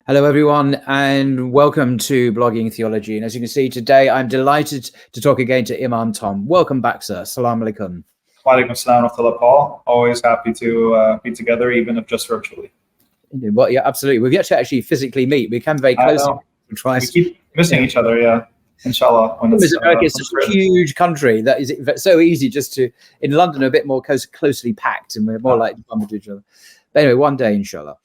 Hello, everyone, and welcome to Blogging Theology. And as you can see today, I'm delighted to talk again to Imam Tom. Welcome back, sir. Assalamu alaikum. Wa alaikum salam wa rahmatullah, Paul. Always happy to be together, even if just virtually. Well, yeah, absolutely. We've yet to actually physically meet. We come very close. We keep missing each other, yeah. Inshallah. America is such a huge country that is so easy just to, in London, a bit more closely packed, and we're more likely to bump into each other. But anyway, one day, inshallah.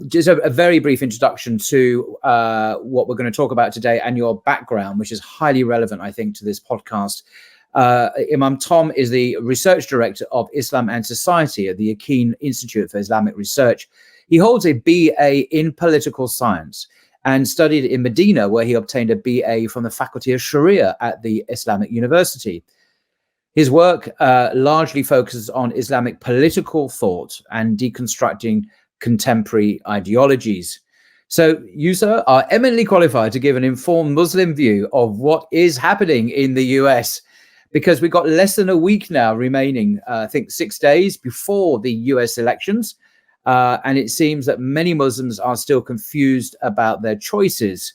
Just a very brief introduction to what we're going to talk about today and your background, which is highly relevant, I think, to this podcast. Imam Tom is the research director of Islam and Society at the Akeen Institute for Islamic Research. He holds a BA in political science and studied in Medina, where he obtained a BA from the Faculty of Shariah at the Islamic University. His work largely focuses on Islamic political thought and deconstructing contemporary ideologies. So you, sir, are eminently qualified to give an informed Muslim view of what is happening in the US, because we've got less than a week now remaining, I think 6 days before the US elections. And it seems that many Muslims are still confused about their choices.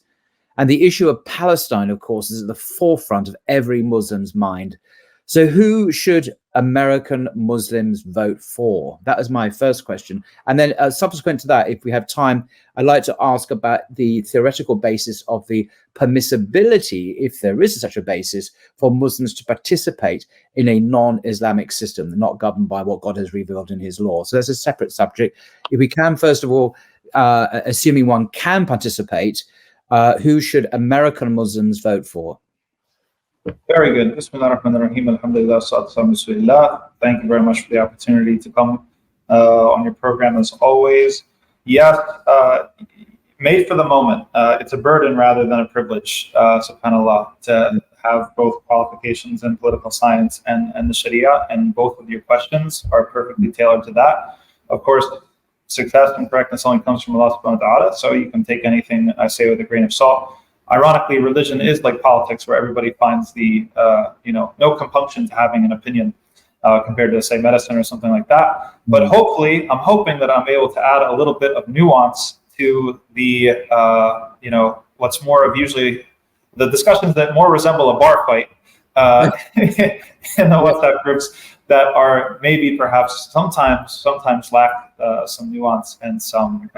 And the issue of Palestine, of course, is at the forefront of every Muslim's mind. So who should American Muslims vote for? That is my first question. And then subsequent to that, if we have time, I'd like to ask about the theoretical basis of the permissibility, if there is such a basis, for Muslims to participate in a non-Islamic system, not governed by what God has revealed in his law. So that's a separate subject. If we can, first of all, assuming one can participate, who should American Muslims vote for? Very good. Bismillah ar-Rahman ar-Rahim. Alhamdulillah. Thank you very much for the opportunity to come on your program as always. Yes, made for the moment. It's a burden rather than a privilege, subhanAllah, to have both qualifications in political science and the Sharia, and both of your questions are perfectly tailored to that. Of course, success and correctness only comes from Allah subhanahu wa ta'ala, so you can take anything I say with a grain of salt. Ironically, religion is like politics, where everybody finds the, no compunction to having an opinion compared to, say, medicine or something like that. But hopefully, I'm hoping that I'm able to add a little bit of nuance to the, what's more of usually the discussions that more resemble a bar fight in the WhatsApp groups that are maybe perhaps sometimes lack some nuance and some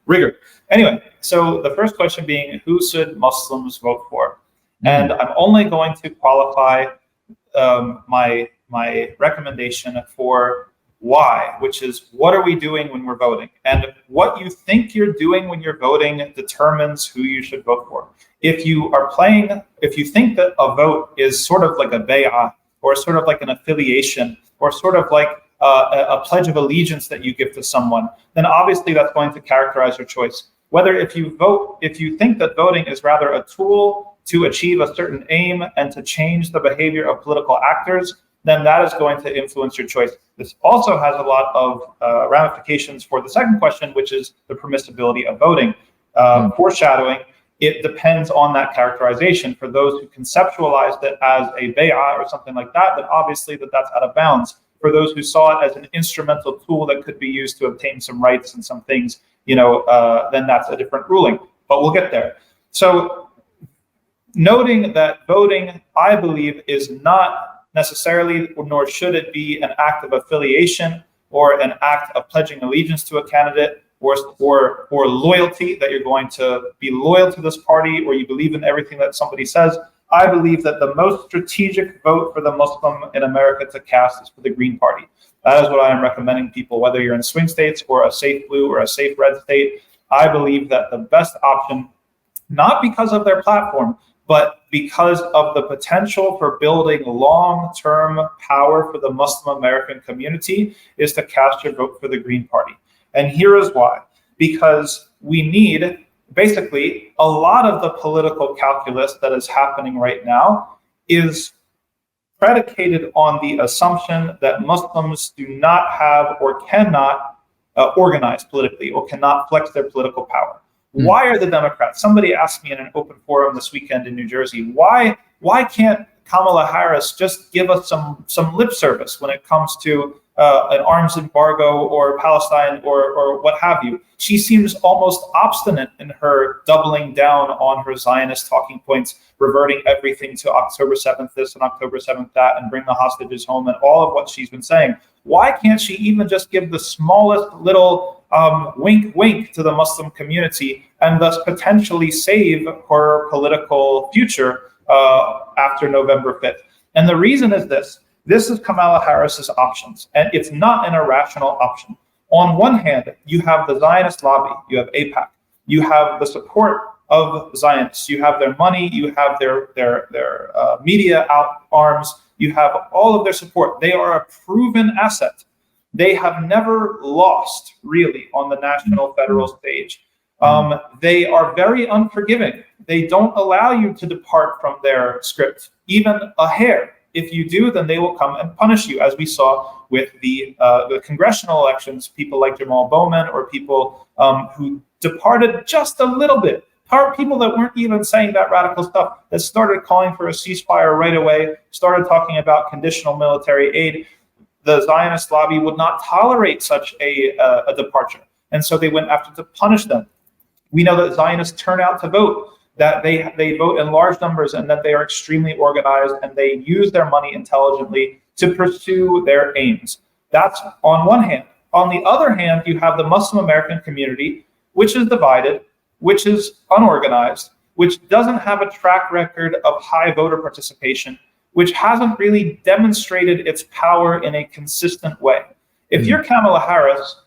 rigor. Anyway, so the first question being, who should Muslims vote for? And I'm only going to qualify my recommendation for why, which is, what are we doing when we're voting? And what you think you're doing when you're voting determines who you should vote for. If you think that a vote is sort of like a bay'ah, or sort of like an affiliation, or sort of like a pledge of allegiance that you give to someone, then obviously that's going to characterize your choice. Whether if you think that voting is rather a tool to achieve a certain aim and to change the behavior of political actors, then that is going to influence your choice. This also has a lot of ramifications for the second question, which is the permissibility of voting. Foreshadowing, it depends on that characterization. For those who conceptualized it as a bay'ah or something like that, then obviously that's out of bounds. For those who saw it as an instrumental tool that could be used to obtain some rights and some things, then that's a different ruling. But we'll get there. So noting that voting, I believe, is not necessarily, nor should it be, an act of affiliation or an act of pledging allegiance to a candidate or loyalty, that you're going to be loyal to this party or you believe in everything that somebody says. I believe that the most strategic vote for the Muslim in America to cast is for the Green Party. That is what I am recommending people, whether you're in swing states or a safe blue or a safe red state. I believe that the best option, not because of their platform, but because of the potential for building long-term power for the Muslim American community, is to cast your vote for the Green Party. And here is why. Because we need, basically, a lot of the political calculus that is happening right now is predicated on the assumption that Muslims do not have or cannot organize politically or cannot flex their political power. Why are the Democrats? Somebody asked me in an open forum this weekend in New Jersey, why can't Kamala Harris just give us some lip service when it comes to an arms embargo or Palestine or what have you. She seems almost obstinate in her doubling down on her Zionist talking points, reverting everything to October 7th this and October 7th that, and bring the hostages home, and all of what she's been saying. Why can't she even just give the smallest little wink wink to the Muslim community and thus potentially save her political future after November 5th? And the reason is this. This is Kamala Harris's options, and it's not an irrational option. On one hand, you have the Zionist lobby, you have AIPAC, you have the support of Zionists, you have their money, you have their media arms, you have all of their support. They are a proven asset. They have never lost, really, on the national federal stage. They are very unforgiving. They don't allow you to depart from their script, even a hair. If you do, then they will come and punish you, as we saw with the congressional elections, people like Jamal Bowman or people who departed just a little bit. People that weren't even saying that radical stuff, that started calling for a ceasefire right away, started talking about conditional military aid. The Zionist lobby would not tolerate such a departure. And so they went after to punish them. We know that Zionists turn out to vote, that they vote in large numbers, and that they are extremely organized, and they use their money intelligently to pursue their aims. That's on one hand. On the other hand, you have the Muslim American community, which is divided, which is unorganized, which doesn't have a track record of high voter participation, which hasn't really demonstrated its power in a consistent way. If you're Kamala Harris,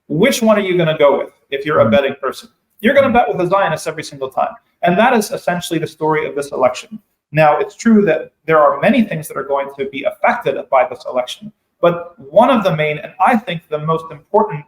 which one are you going to go with if you're a betting person? You're going to bet with the Zionists every single time. And that is essentially the story of this election. Now, it's true that there are many things that are going to be affected by this election. But one of the main, and I think the most important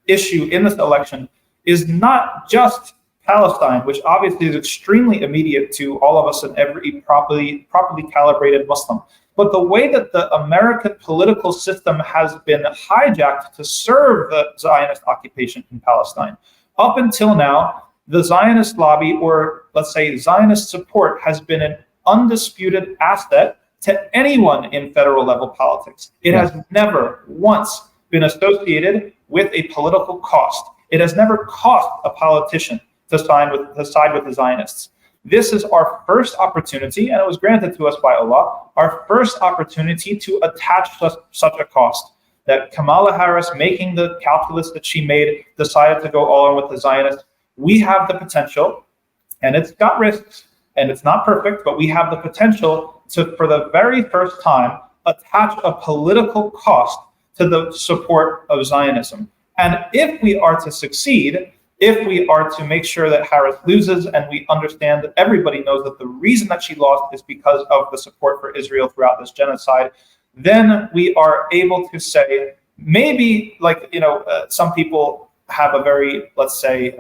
issue in this election, is not just Palestine, which obviously is extremely immediate to all of us and every properly calibrated Muslim, but the way that the American political system has been hijacked to serve the Zionist occupation in Palestine. Up until now, the Zionist lobby, or let's say Zionist support, has been an undisputed asset to anyone in federal level politics. It has never once been associated with a political cost. It has never cost a politician to side with the Zionists. This is our first opportunity, and it was granted to us by Allah, our first opportunity to attach such a cost. That Kamala Harris, making the calculus that she made, decided to go all in with the Zionists. We have the potential, and it's got risks, and it's not perfect, but we have the potential to, for the very first time, attach a political cost to the support of Zionism. And if we are to succeed, if we are to make sure that Harris loses, and we understand that everybody knows that the reason that she lost is because of the support for Israel throughout this genocide, then we are able to say, maybe, like, some people have a very, let's say,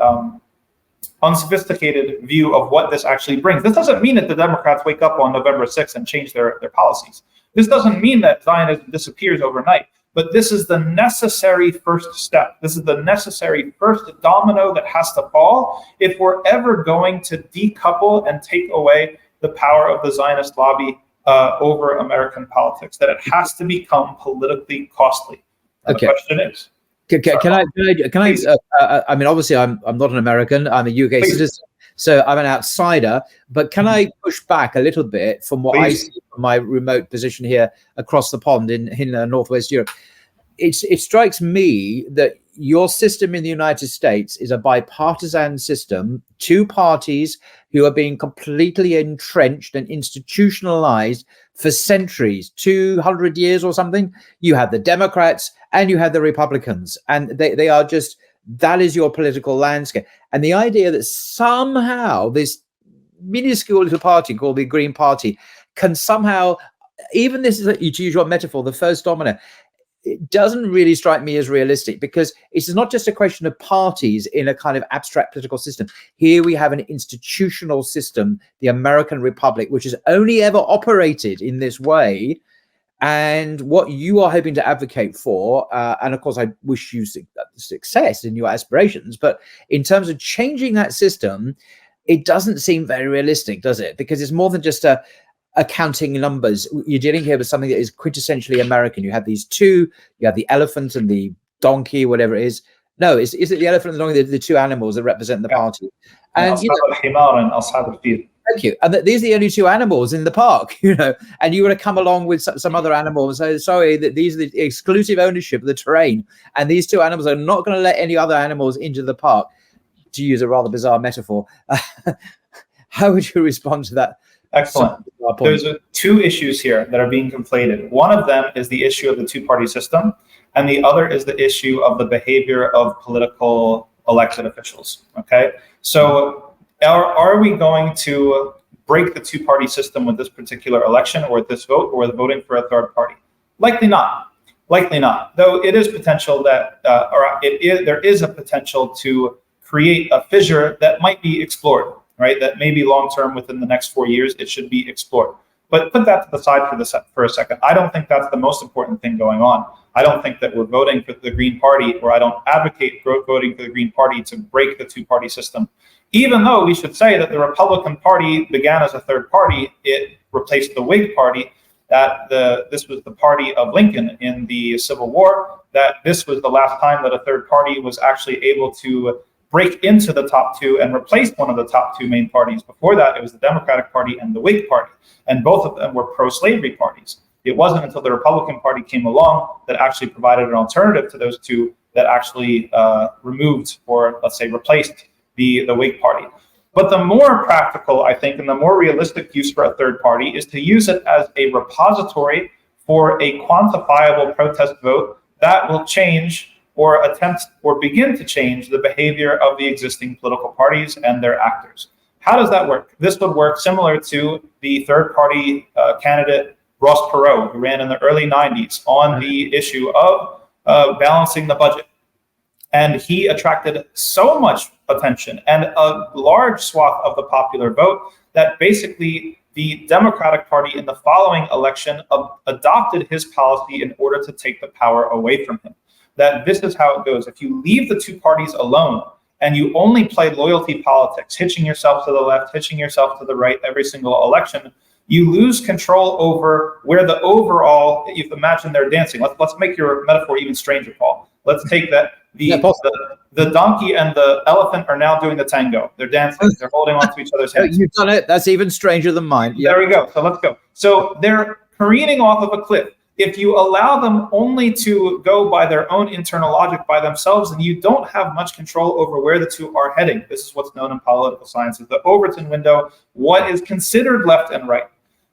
unsophisticated view of what this actually brings. This doesn't mean that the Democrats wake up on November 6th and change their policies. This doesn't mean that Zionism disappears overnight, but this is the necessary first step. This is the necessary first domino that has to fall if we're ever going to decouple and take away the power of the Zionist lobby over American politics, that it has to become politically costly. And the question is, can I? I mean, obviously, I'm not an American. I'm a UK citizen, so I'm an outsider. But can I push back a little bit from what I see from my remote position here across the pond in Northwest Europe? It strikes me that your system in the United States is a bipartisan system, two parties who are being completely entrenched and institutionalized for centuries, 200 years or something. You have the Democrats and you have the Republicans, and they are just, that is your political landscape. And the idea that somehow this minuscule little party called the Green Party can somehow, even this is, to use your metaphor, the first domino, it doesn't really strike me as realistic, because it's not just a question of parties in a kind of abstract political system. Here we have an institutional system, the American Republic, which has only ever operated in this way. And what you are hoping to advocate for, and of course, I wish you success in your aspirations, but in terms of changing that system, it doesn't seem very realistic, does it? Because it's more than just accounting numbers. You're dealing here with something that is quintessentially American. You have these two, you have the elephant and the donkey, whatever it is. No, is it the elephant and the donkey, the two animals that represent the party? And thank you. And these are the only two animals in the park, and you want to come along with some other animal and say, sorry, that these are the exclusive ownership of the terrain, and these two animals are not going to let any other animals into the park, to use a rather bizarre metaphor. How would you respond to that? Excellent. There's two issues here that are being conflated. One of them is the issue of the two-party system, and the other is the issue of the behavior of political elected officials. Okay, so are we going to break the two-party system with this particular election, or with this vote, or voting for a third party? Likely not. Likely not. Though it is potential that, there is a potential to create a fissure that might be explored. Right, that maybe long-term, within the next 4 years, it should be explored. But put that to the side for a second. I don't think that's the most important thing going on. I don't think that we're voting for the Green Party, or I don't advocate voting for the Green Party to break the two-party system. Even though we should say that the Republican Party began as a third party, it replaced the Whig Party. This was the party of Lincoln in the Civil War. That this was the last time that a third party was actually able to break into the top two and replace one of the top two main parties. Before that, it was the Democratic Party and the Whig Party, and both of them were pro-slavery parties. It wasn't until the Republican Party came along that actually provided an alternative to those two, that actually removed, or let's say replaced, the Whig Party. But the more practical, I think, and the more realistic use for a third party is to use it as a repository for a quantifiable protest vote that will change, or attempt, or begin to change, the behavior of the existing political parties and their actors. How does that work? This would work similar to the third party candidate Ross Perot, who ran in the early 90s on the issue of balancing the budget. And he attracted so much attention and a large swath of the popular vote that basically the Democratic Party in the following election adopted his policy in order to take the power away from him. That this is how it goes. If you leave the two parties alone and you only play loyalty politics, hitching yourself to the left, hitching yourself to the right every single election, you lose control over where the overall, if you imagine they're dancing. Let's make your metaphor even stranger, Paul. Let's take that the donkey and the elephant are now doing the tango. They're dancing. They're holding on to each other's hands. You've done it. That's even stranger than mine. There we go. So let's go. So they're careening off of a cliff. If you allow them only to go by their own internal logic by themselves, then you don't have much control over where the two are heading. This is what's known in political science as the Overton window. What is considered left and right?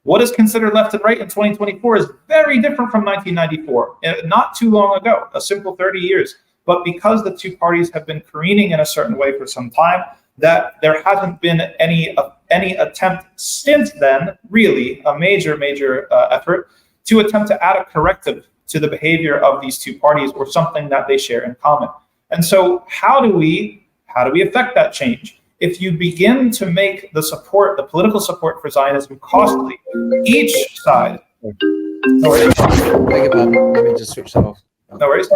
What is considered left and right in 2024 is very different from 1994, not too long ago, a simple 30 years. But because the two parties have been careening in a certain way for some time, that there hasn't been any attempt since then, really, a major effort to attempt to add a corrective to the behavior of these two parties, or something that they share in common. And so how do we affect that change? If you begin to make the political support for Zionism costly, each side. No worries. Let me just switch that off. No worries.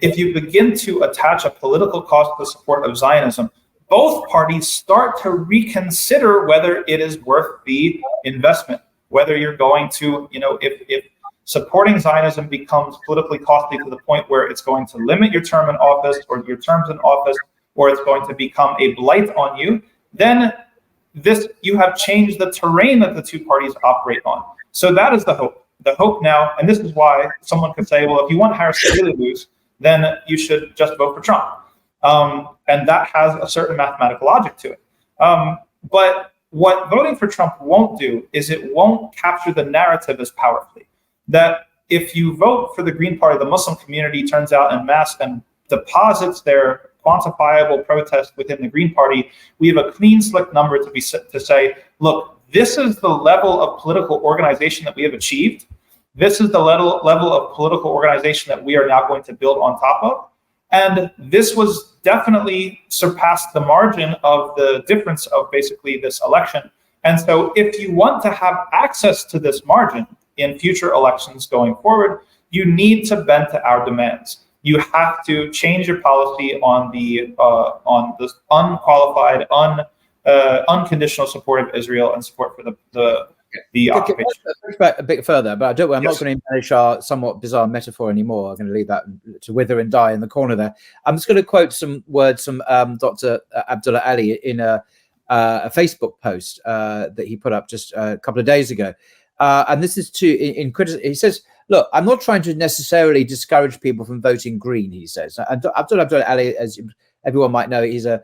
If you begin to attach a political cost to the support of Zionism, both parties start to reconsider whether it is worth the investment. Whether you're going to, if supporting Zionism becomes politically costly to the point where it's going to limit your term in office, or your terms in office, or it's going to become a blight on you, then you have changed the terrain that the two parties operate on. So that is the hope. The hope now, and this is why someone could say, well, if you want Harris to really lose, then you should just vote for Trump. And that has a certain mathematical logic to it. But what voting for Trump won't do is it won't capture the narrative as powerfully. That if you vote for the Green Party, the Muslim community turns out en masse and deposits their quantifiable protest within the Green Party, we have a clean, slick number to say, look, this is the level of political organization that we have achieved. This is the level of political organization that we are now going to build on top of. And this was definitely surpassed the margin of the difference of basically this election. And so if you want to have access to this margin in future elections going forward, you need to bend to our demands. You have to change your policy on this unqualified, unconditional support of Israel and support for the occupation. Let's push back a bit further, but I'm not going to embellish our somewhat bizarre metaphor anymore. I'm going to leave that to wither and die in the corner there. I'm just going to quote some words from Dr. Abdullah Ali in a Facebook post that he put up just a couple of days ago. And this is in criticism. He says, look, I'm not trying to necessarily discourage people from voting green, he says. And Abdullah Ali, as everyone might know, he's an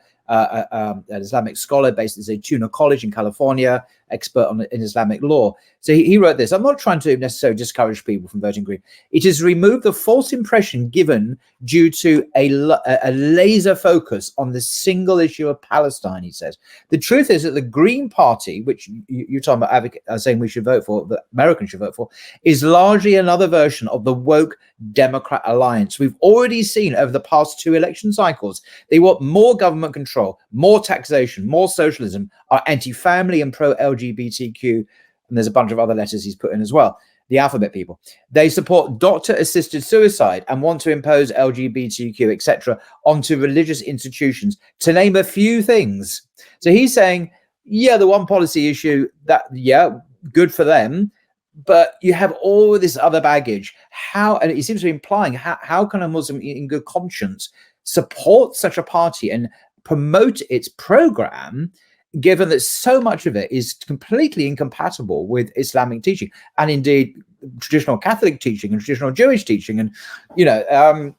Islamic scholar based at Zaytuna College in California, expert in Islamic law. So he wrote this: I'm not trying to necessarily discourage people from voting green. It has removed the false impression given due to a laser focus on the single issue of Palestine, he says. The truth is that the Green Party, which you're talking about saying we should vote for, that Americans should vote for, is largely another version of the woke Democrat alliance. We've already seen over the past 2 election cycles, they want more government control, more taxation, more socialism, are anti-family and pro-LGBTQ, and there's a bunch of other letters he's put in as well, the alphabet people. They support doctor-assisted suicide and want to impose LGBTQ, etc., onto religious institutions, to name a few things. So he's saying, yeah, the one policy issue, that, yeah, good for them, but you have all this other baggage. How, and he seems to be implying, how can a Muslim in good conscience support such a party and promote its program, given that so much of it is completely incompatible with Islamic teaching, and indeed traditional Catholic teaching and traditional Jewish teaching, and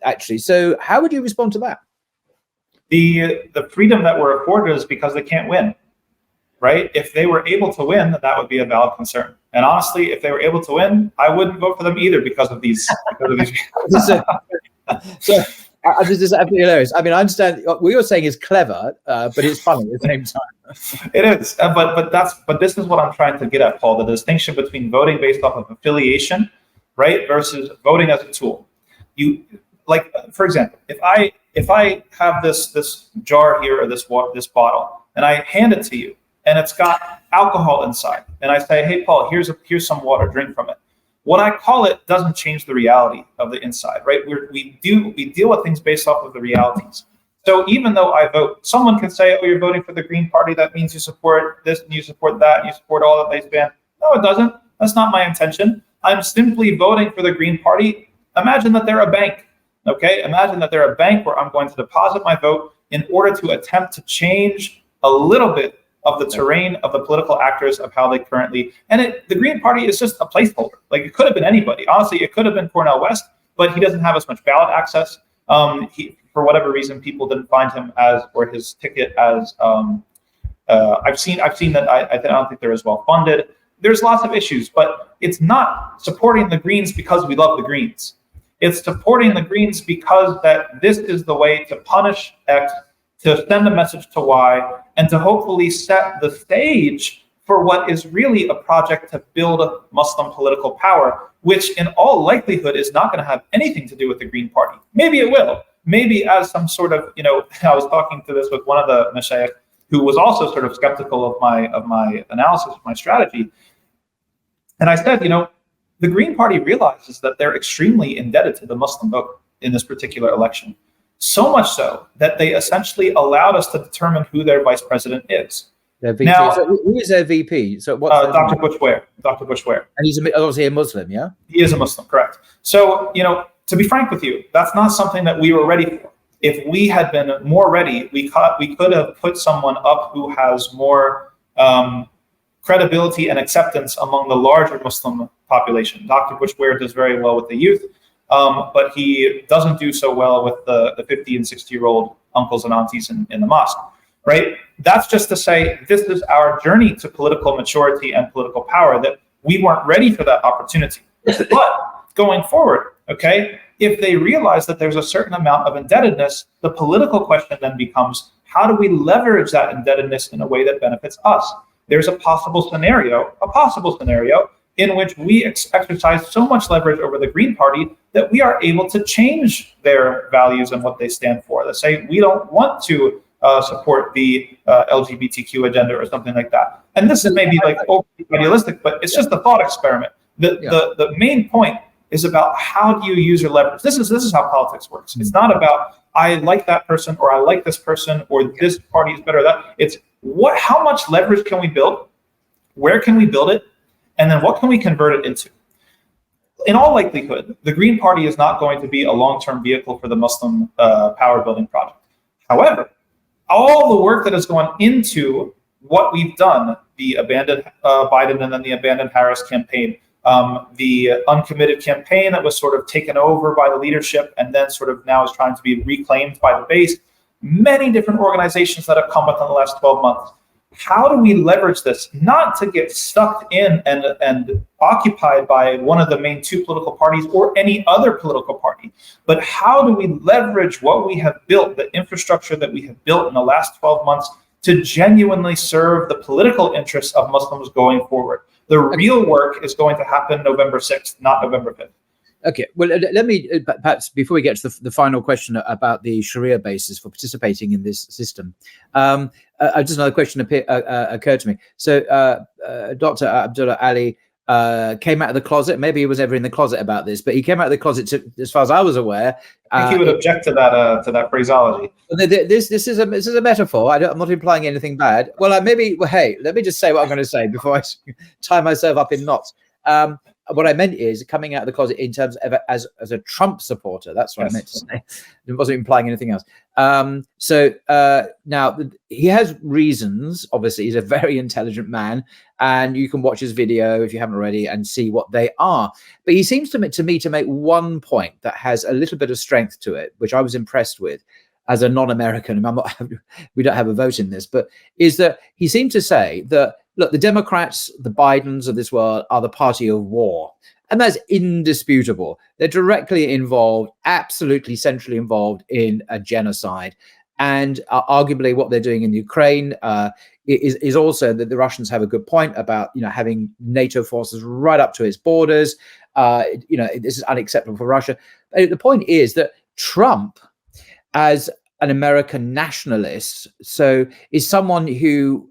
actually. So, how would you respond to that? The freedom that we're afforded is because they can't win, right? If they were able to win, that would be a valid concern. And honestly, if they were able to win, I wouldn't vote for them either because of these. So this is absolutely hilarious. I mean, I understand what you're saying is clever, but it's funny at the same time. It is, but this is what I'm trying to get at, Paul. The distinction between voting based off of affiliation, right, versus voting as a tool. You, like, for example, if I have this jar here or this bottle, and I hand it to you, and it's got alcohol inside, and I say, hey, Paul, here's some water, drink from it. What I call it doesn't change the reality of the inside, right? We deal with things based off of the realities. So even though I vote, someone can say, oh, you're voting for the Green Party, that means you support this and you support that and you support all that they stand. No, it doesn't. That's not my intention. I'm simply voting for the Green Party. Imagine that they're a bank, okay? Imagine that they're a bank where I'm going to deposit my vote in order to attempt to change a little bit of the terrain of the political actors of how they currently, and the Green Party is just a placeholder. Like, it could have been anybody. Honestly, it could have been Cornel West, but he doesn't have as much ballot access. For whatever reason, people didn't find him or his ticket as, I've seen that I don't think they're as well funded. There's lots of issues, but it's not supporting the Greens because we love the Greens. It's supporting the Greens because that this is the way to punish X, to send a message to Y, and to hopefully set the stage for what is really a project to build Muslim political power, which in all likelihood is not going to have anything to do with the Green Party. Maybe it will. Maybe as some sort of, I was talking to this with one of the mashayikh who was also sort of skeptical of my analysis, of my strategy. And I said, the Green Party realizes that they're extremely indebted to the Muslim vote in this particular election. So much so that they essentially allowed us to determine who their vice president is. Their VP. Now, so who is their VP? So what? Dr. Bush-Ware. Dr. Bush-Ware. And he's obviously a Muslim, yeah? He is a Muslim, correct. So, to be frank with you, that's not something that we were ready for. If we had been more ready, we could have put someone up who has more credibility and acceptance among the larger Muslim population. Dr. Bush-Ware does very well with the youth. But he doesn't do so well with the 50 and 60-year-old uncles and aunties in the mosque, right? That's just to say, this is our journey to political maturity and political power, that we weren't ready for that opportunity. But going forward, okay, if they realize that there's a certain amount of indebtedness, the political question then becomes, how do we leverage that indebtedness in a way that benefits us? There's a possible scenario in which we exercise so much leverage over the Green Party that we are able to change their values and what they stand for. Let's say we don't want to support the LGBTQ agenda or something like that. And this is maybe like overly idealistic, but it's just a thought experiment. The main point is about how do you use your leverage. This is how politics works. It's not about I like that person or I like this person or this party is better than that. It's how much leverage can we build? Where can we build it? And then what can we convert it into? In all likelihood, the Green Party is not going to be a long-term vehicle for the Muslim power building project. However, all the work that has gone into what we've done, the abandoned Biden and then the abandoned Harris campaign, the uncommitted campaign that was sort of taken over by the leadership and then sort of now is trying to be reclaimed by the base, many different organizations that have come within the last 12 months. How do we leverage this not to get stuck in and occupied by one of the main two political parties or any other political party, but how do we leverage what we have built, the infrastructure that we have built in the last 12 months to genuinely serve the political interests of Muslims going forward? The real work is going to happen November 6th, not November 5th. Okay, well, let me perhaps before we get to the final question about the Sharia basis for participating in this system, just another question occurred to me. So Dr. Abdullah Ali came out of the closet. Maybe he was ever in the closet about this, but he came out of the closet, as far as I was aware. I think he would object to that phraseology. This is a metaphor. I'm not implying anything bad. Well, hey, let me just say what I'm going to say before I tie myself up in knots. What I meant is coming out of the closet in terms of as a Trump supporter. That's what yes. I meant to say. It wasn't implying anything else. Now he has reasons. Obviously, he's a very intelligent man, and you can watch his video if you haven't already and see what they are. But he seems to me to make one point that has a little bit of strength to it, which I was impressed with as a non-American. We don't have a vote in this, but is that he seemed to say that, look, the Democrats, the Bidens of this world are the party of war. And that's indisputable. They're directly involved, absolutely centrally involved in a genocide. And arguably what they're doing in Ukraine is also that the Russians have a good point about, having NATO forces right up to its borders. This is unacceptable for Russia. But the point is that Trump, as an American nationalist, so is someone who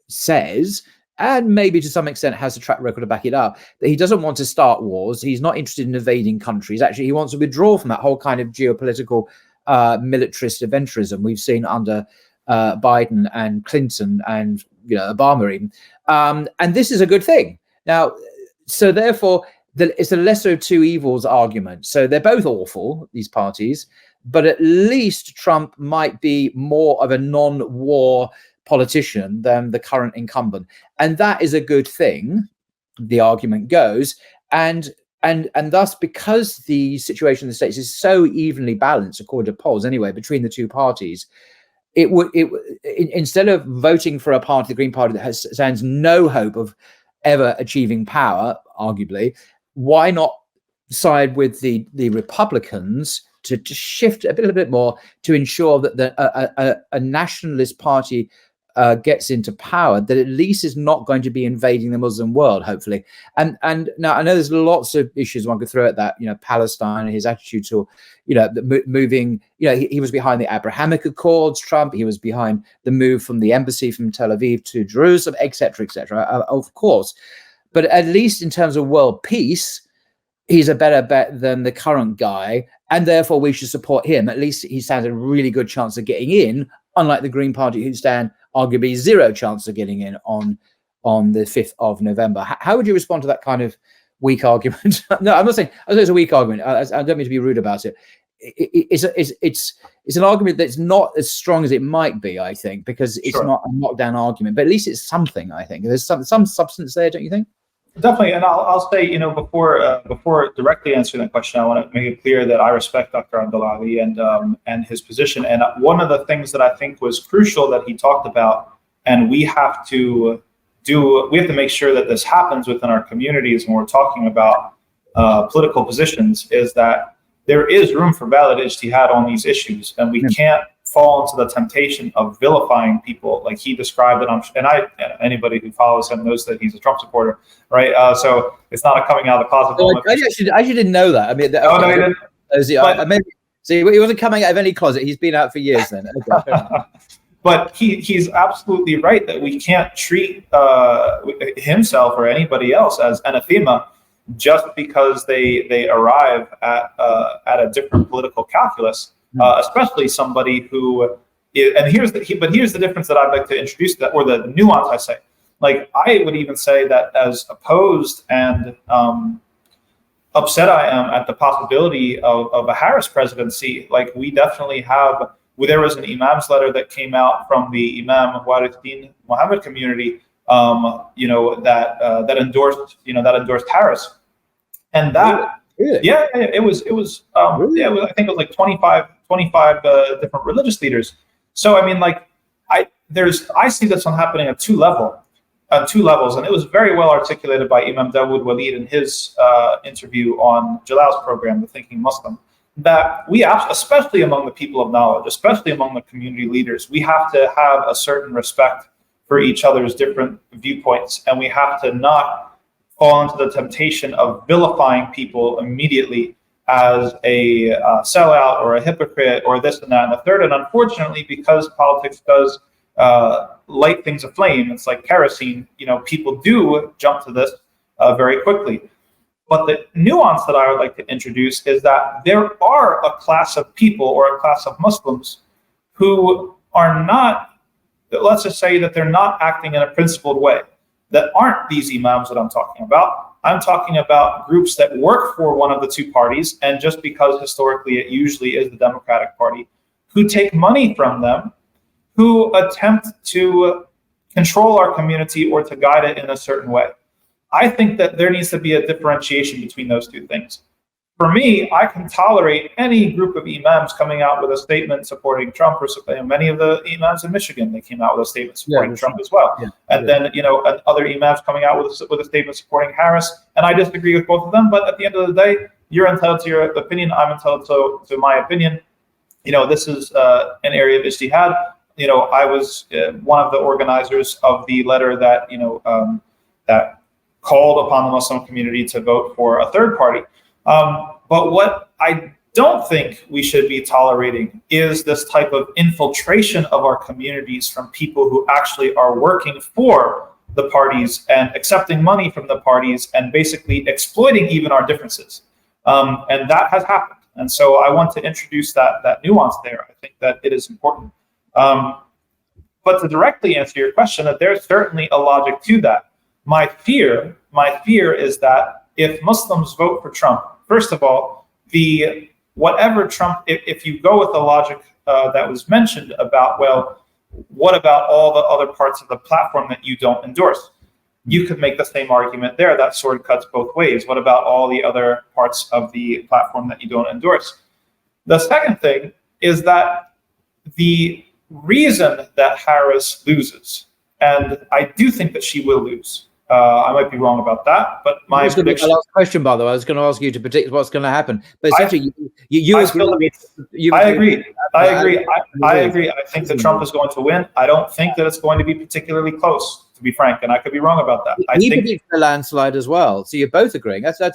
says, and maybe to some extent has a track record to back it up, that he doesn't want to start wars. He's not interested in invading countries. Actually, he wants to withdraw from that whole kind of geopolitical militarist adventurism we've seen under Biden and Clinton and Obama even. And this is a good thing. Now, so therefore, it's a lesser of two evils argument. So they're both awful, these parties, but at least Trump might be more of a non-war politician than the current incumbent. And that is a good thing, the argument goes. And thus, because the situation in the States is so evenly balanced, according to polls anyway, between the two parties, instead of voting for a party, the Green Party, that stands no hope of ever achieving power, arguably, why not side with the Republicans to shift a little bit more to ensure that a nationalist party gets into power that at least is not going to be invading the Muslim world, hopefully. And now I know there's lots of issues one could throw at that, Palestine and his attitude to, moving, he was behind the Abrahamic Accords, Trump, he was behind the move from the embassy from Tel Aviv to Jerusalem, etc., of course. But at least in terms of world peace, he's a better bet than the current guy, and therefore we should support him. At least he stands a really good chance of getting in, unlike the Green Party, who stand arguably zero chance of getting in on the 5th of November. How would you respond to that kind of weak argument? No, I'm not saying it's a weak argument. I don't mean to be rude about it. It's an argument that's not as strong as it might be, I think, because it's sure. not a knockdown argument, but at least it's something, I think. There's some substance there, don't you think? Definitely, and I'll say, before directly answering that question, I want to make it clear that I respect Dr. Abdullah Ali and his position. And one of the things that I think was crucial that he talked about, and we have to make sure that this happens within our communities when we're talking about political positions, is that there is room for valid ijtihad on these issues, and we can't fall into the temptation of vilifying people like he described it. And anybody who follows him knows that he's a Trump supporter, right? So it's not a coming out of the closet moment. I actually didn't know that. I mean, no, he didn't. He wasn't coming out of any closet. He's been out for years then. Okay, but he's absolutely right that we can't treat himself or anybody else as anathema just because they arrive at a different political calculus. Especially somebody who, here's the difference that I'd like to introduce, or the nuance I say. Like, I would even say that as opposed and upset I am at the possibility of a Harris presidency, like, we definitely have, there was an imam's letter that came out from the Imam Warithin Muhammad community, that endorsed Harris. And that, really? yeah, it was, Really? yeah, I think it was like 25 different religious leaders. So, I mean, like, I see this one happening at two levels, and it was very well articulated by Imam Dawood Walid in his interview on Jalal's program, The Thinking Muslim, that we, especially among the people of knowledge, especially among the community leaders, we have to have a certain respect for each other's different viewpoints, and we have to not fall into the temptation of vilifying people immediately as a sellout or a hypocrite or this and that and the third. And unfortunately, because politics does light things aflame, it's like kerosene, people do jump to this very quickly. But the nuance that I would like to introduce is that there are a class of people or a class of Muslims who are not, let's just say that they're not acting in a principled way, that aren't these imams that I'm talking about. I'm talking about groups that work for one of the two parties, and just because historically it usually is the Democratic Party, who take money from them, who attempt to control our community or to guide it in a certain way. I think that there needs to be a differentiation between those two things. For me, I can tolerate any group of imams coming out with a statement supporting Trump, or many of the imams in Michigan, they came out with a statement supporting Trump as well. Yeah, and then, and other imams coming out with a statement supporting Harris. And I disagree with both of them. But at the end of the day, you're entitled to your opinion. I'm entitled to my opinion. This is an area of ijtihad. I was one of the organizers of the letter that, that called upon the Muslim community to vote for a third party. But what I don't think we should be tolerating is this type of infiltration of our communities from people who actually are working for the parties and accepting money from the parties and basically exploiting even our differences. And that has happened. And so I want to introduce that nuance there. I think that it is important. But to directly answer your question, that there's certainly a logic to that. My fear is that if Muslims vote for Trump, first of all, whatever Trump, if you go with the logic that was mentioned about, well, what about all the other parts of the platform that you don't endorse? You could make the same argument there. That sword cuts both ways. What about all the other parts of the platform that you don't endorse? The second thing is that the reason that Harris loses, and I do think that she will lose. I might be wrong about that, but my prediction. My last question, by the way, I was going to ask you to predict what's going to happen. But essentially, I agree. I think that Trump is going to win. I don't think that it's going to be particularly close, to be frank, and I could be wrong about that. He predicts a landslide as well. So you're both agreeing. That's yeah,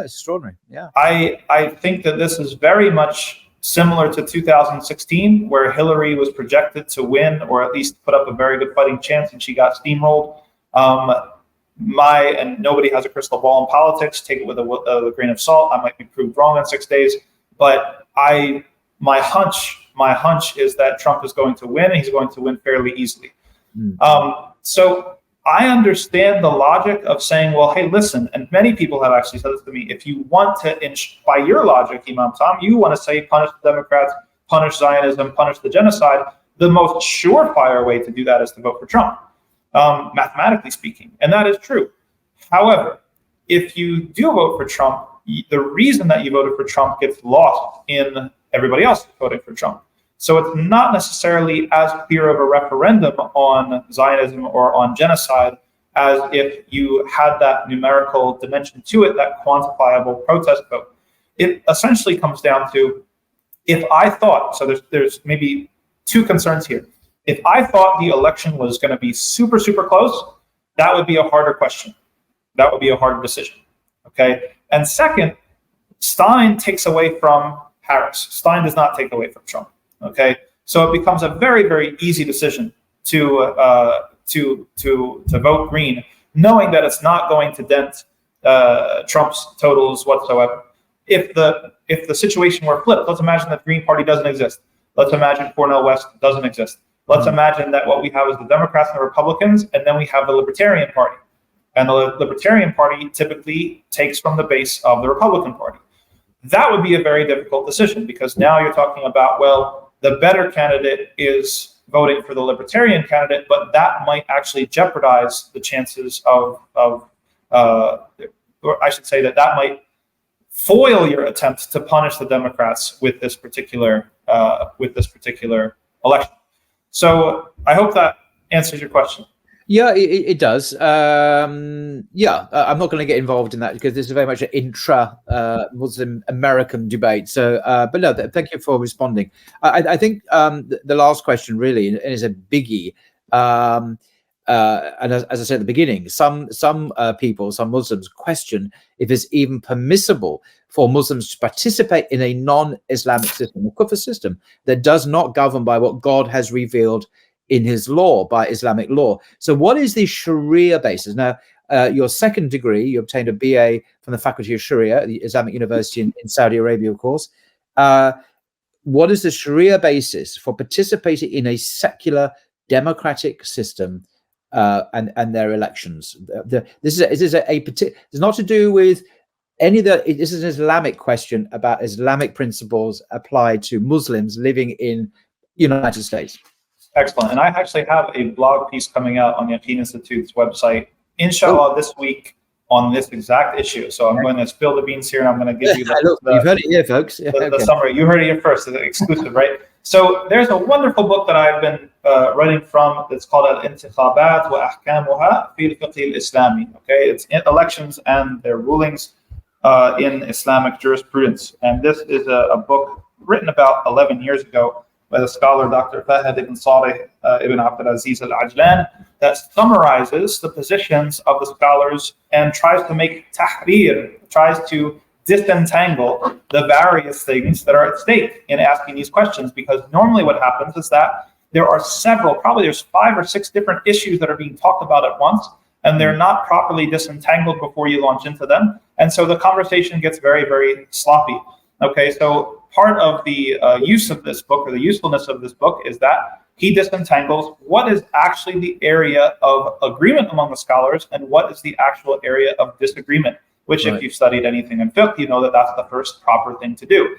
it's extraordinary. Yeah. I think that this is very much similar to 2016, where Hillary was projected to win, or at least put up a very good fighting chance, and she got steamrolled. And nobody has a crystal ball in politics. Take it with a grain of salt. I might be proved wrong in 6 days, but my hunch is that Trump is going to win, and he's going to win fairly easily. So I understand the logic of saying, well, hey, listen, and many people have actually said this to me. If you want to, by your logic, Imam Tom, you want to say punish the Democrats, punish Zionism, punish the genocide. The most surefire way to do that is to vote for Trump. Mathematically speaking, and that is true. However, if you do vote for Trump, the reason that you voted for Trump gets lost in everybody else voting for Trump. So it's not necessarily as clear of a referendum on Zionism or on genocide as if you had that numerical dimension to it, that quantifiable protest vote. It essentially comes down to, if I thought, so there's maybe two concerns here. If I thought the election was going to be super, super close, that would be a harder question. That would be a harder decision. Okay. And second, Stein takes away from Harris. Stein does not take away from Trump. Okay. So it becomes a very, very easy decision to vote Green, knowing that it's not going to dent Trump's totals whatsoever. If the situation were flipped, let's imagine that the Green Party doesn't exist. Let's imagine Cornel West doesn't exist. Let's imagine that what we have is the Democrats and the Republicans, and then we have the Libertarian Party. And the Libertarian Party typically takes from the base of the Republican Party. That would be a very difficult decision, because now you're talking about, well, the better candidate is voting for the Libertarian candidate, but that might actually jeopardize the chances of or I should say that might foil your attempt to punish the Democrats with this particular election. So I hope that answers your question. Yeah, it does. I'm not going to get involved in that, because this is very much an intra-Muslim American debate. So, but no, thank you for responding. I think the last question really is a biggie. And as I said at the beginning, some people, some Muslims, question if it's even permissible for Muslims to participate in a non-Islamic system, a kufr system, that does not govern by what God has revealed in his law, by Islamic law. So what is the Sharia basis? Now, your second degree, you obtained a BA from the Faculty of Sharia at the Islamic University in Saudi Arabia, of course. What is the Sharia basis for participating in a secular democratic system and their elections? It's not to do with any of the, this is an Islamic question about Islamic principles applied to Muslims living in United States. Excellent. And I actually have a blog piece coming out on Yaqeen Institute's website, inshallah, this week on this exact issue. So I'm going to spill the beans here, and I'm going to give you you've heard it here, folks. The summary. You heard it here first, it's exclusive, right? So there's a wonderful book that I've been writing from that's called Al-Intikhabat wa Ahkamuha fi al-Fiqh al-Islami. Okay, it's elections and their rulings in Islamic jurisprudence. And this is a book written about 11 years ago by the scholar Dr. Fahad ibn Saleh ibn Abdulaziz al-Ajlan, that summarizes the positions of the scholars and tries to make tahrir, tries to disentangle the various things that are at stake in asking these questions. Because normally what happens is that there are probably there's 5 or 6 different issues that are being talked about at once, and they're not properly disentangled before you launch into them. And so the conversation gets very, very sloppy. Okay, so part of the use of this book, or the usefulness of this book, is that he disentangles what is actually the area of agreement among the scholars and what is the actual area of disagreement, which if you've studied anything in fiqh, you know that that's the first proper thing to do.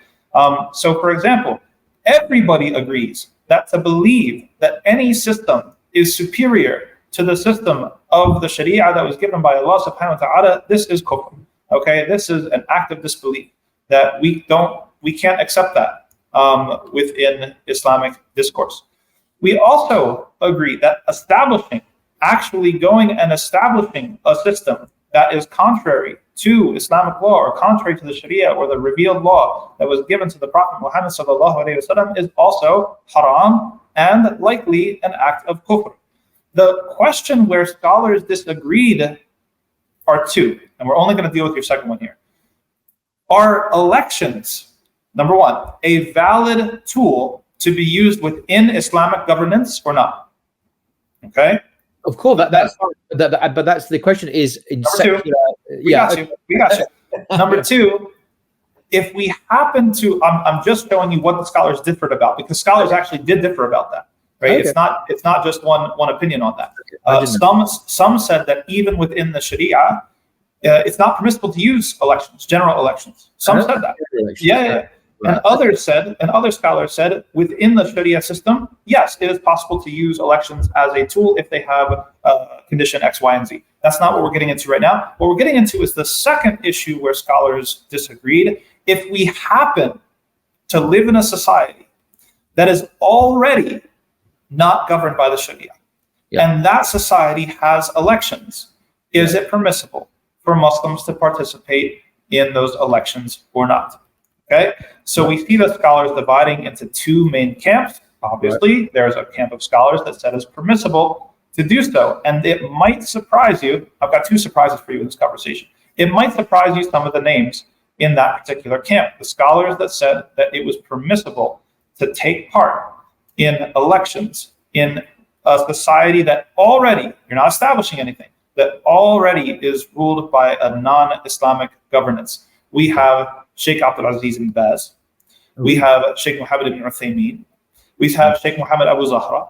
So for example, everybody agrees that to believe that any system is superior to the system of the Sharia that was given by Allah subhanahu wa ta'ala, this is kufr. Okay, this is an act of disbelief that we can't accept that within Islamic discourse. We also agree that actually going and establishing a system that is contrary to Islamic law or contrary to the Sharia or the revealed law that was given to the Prophet Muhammad sallallahu alaihi wasallam is also haram and likely an act of kufr. The question where scholars disagreed are 2, and we're only going to deal with your second one here. Are elections, number 1, a valid tool to be used within Islamic governance or not? Okay. Of course, but that's the question is in secular. We got you. Number 2, if we happen to, I'm just showing you what the scholars differed about, because scholars actually did differ about that. Right? Okay. It's not just one opinion on that. Some said that even within the Sharia, it's not permissible to use elections, general elections. Some said that. Yeah. Right. And other scholars said within the Sharia system, yes, it is possible to use elections as a tool if they have condition X, Y, and Z. That's not what we're getting into right now. What we're getting into is the second issue where scholars disagreed. If we happen to live in a society that is already not governed by the Sharia, and that society has elections, is it permissible for Muslims to participate in those elections or not? Okay, so we see the scholars dividing into 2 main camps. Obviously, there's a camp of scholars that said it's permissible to do so. And it might surprise you. I've got 2 surprises for you in this conversation. It might surprise you some of the names in that particular camp. The scholars that said that it was permissible to take part in elections in a society that already, you're not establishing anything, that already is ruled by a non-Islamic governance. We have Sheikh Abdulaziz ibn Baz, we have Sheikh Mohammed ibn Uthaymeen, we have Sheikh Mohammed Abu Zahra,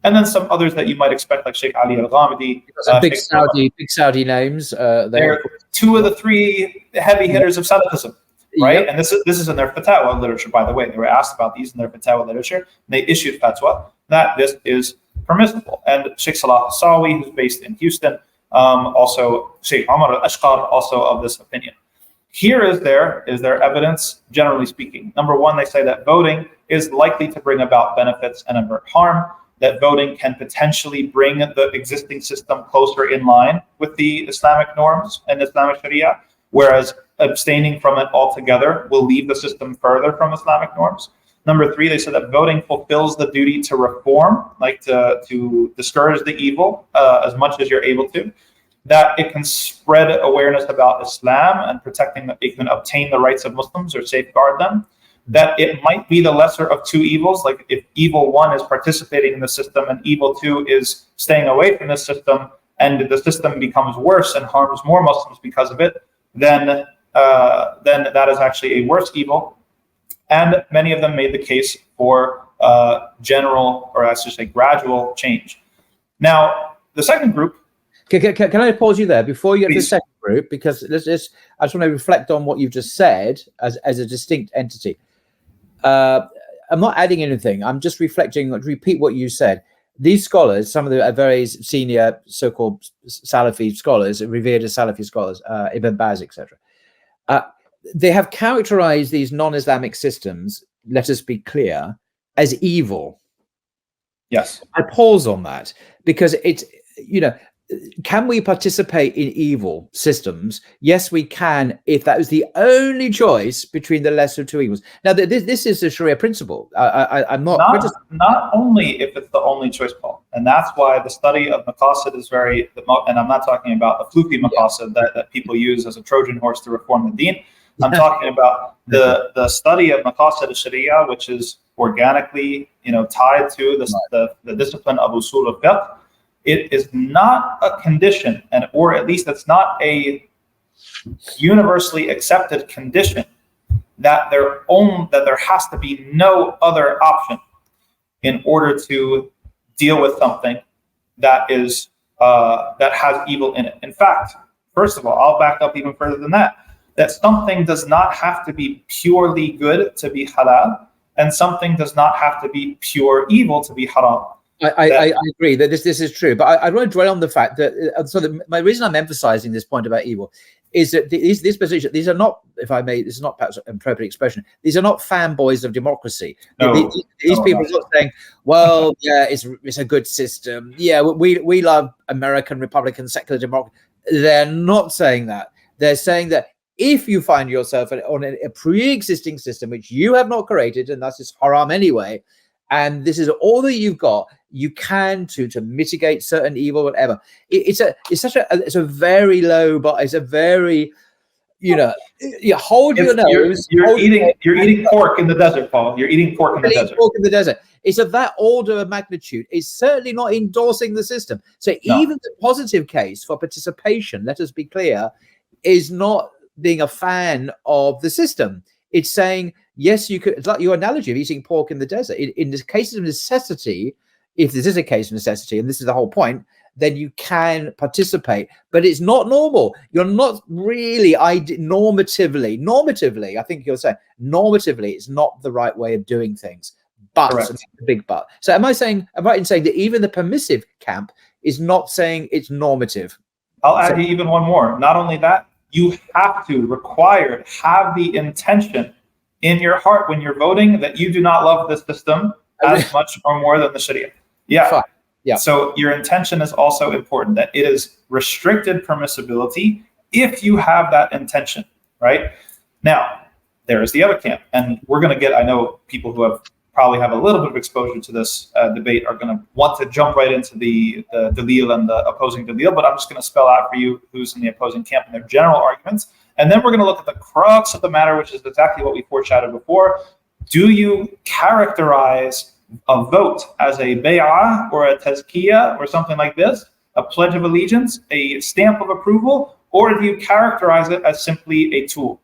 and then some others that you might expect, like Sheikh Ali Al-Ghamidi. Big Saudi names. They're two of the three heavy hitters of Salafism, right? Yep. And this is in their fatwa literature, by the way. They were asked about these in their fatwa literature, and they issued fatwa that this is permissible. And Sheikh Salah Sawi, who's based in Houston, also Sheikh Omar Al-Ashqar, also of this opinion. Here is their evidence, generally speaking. Number one, they say that voting is likely to bring about benefits and avert harm, that voting can potentially bring the existing system closer in line with the Islamic norms and Islamic Sharia, whereas abstaining from it altogether will leave the system further from Islamic norms. Number three, they said that voting fulfills the duty to reform, like to discourage the evil as much as you're able to, that it can spread awareness about Islam and protecting that it can obtain the rights of Muslims or safeguard them, that it might be the lesser of two evils, like if evil one is participating in the system and evil two is staying away from the system, and the system becomes worse and harms more Muslims because of it, then that is actually a worse evil. And many of them made the case for general, or I should say gradual change. Now, the second group. Can I pause you there before you get to the Please. second group? Because I just want to reflect on what you've just said as a distinct entity. I'm not adding anything. I'm just reflecting, repeat what you said. These scholars, some of the very senior so-called Salafi scholars, revered as Salafi scholars, Ibn Baz, etc., they have characterized these non-Islamic systems, let us be clear, as evil. Yes. I pause on that because it's, can we participate in evil systems? Yes, we can, if that was the only choice between the lesser of two evils. Now, this is a Sharia principle. I'm not only if it's the only choice, Paul. And that's why the study of maqasid is very, and I'm not talking about the fluky maqasid that people use as a Trojan horse to reform the deen. I'm talking about the study of maqasid al-Sharia, which is organically, tied to the discipline of usul al-fiqh. It is not a condition, or at least it's not a universally accepted condition that there has to be no other option in order to deal with something that is that has evil in it. In fact, first of all, I'll back up even further than that. That something does not have to be purely good to be halal, and something does not have to be pure evil to be haram. I agree that this is true, but I want to dwell on the fact that my reason I'm emphasizing this point about evil is that these positions, these are not, if I may, this is not perhaps an appropriate expression, these are not fanboys of democracy. No, these people are not saying, well, yeah, it's a good system. Yeah, we love American Republican secular democracy. They're not saying that. They're saying that if you find yourself on a pre-existing system which you have not created, and thus it's haram anyway, and this is all that you've got, you can to mitigate certain evil, whatever. It's a very low, but it's a very, you hold your nose. You're eating pork in the desert, Paul. You're eating pork in the desert. Pork in the desert. It's of that order of magnitude. It's certainly not endorsing the system. So even the positive case for participation, let us be clear, is not being a fan of the system. It's saying, yes, you could, it's like your analogy of eating pork in the desert. In the cases of necessity, if this is a case of necessity, and this is the whole point, then you can participate, but it's not normal. You're not really normatively, I think you're saying, normatively, it's not the right way of doing things. But, a big but. So am I right in saying that even the permissive camp is not saying it's normative? I'll add you even one more. Not only that, you have have the intention in your heart when you're voting that you do not love this system as much or more than the Sharia. Yeah. Fine. Yeah. So your intention is also important, that it is restricted permissibility if you have that intention, right? Now, there is the other camp, and we're going to get, I know people who probably have a little bit of exposure to this debate are going to want to jump right into the dalil and the opposing dalil, but I'm just going to spell out for you who's in the opposing camp and their general arguments. And then we're going to look at the crux of the matter, which is exactly what we foreshadowed before. Do you characterize a vote as a bay'ah or a tazkiyah or something like this, a pledge of allegiance, a stamp of approval, or do you characterize it as simply a tool?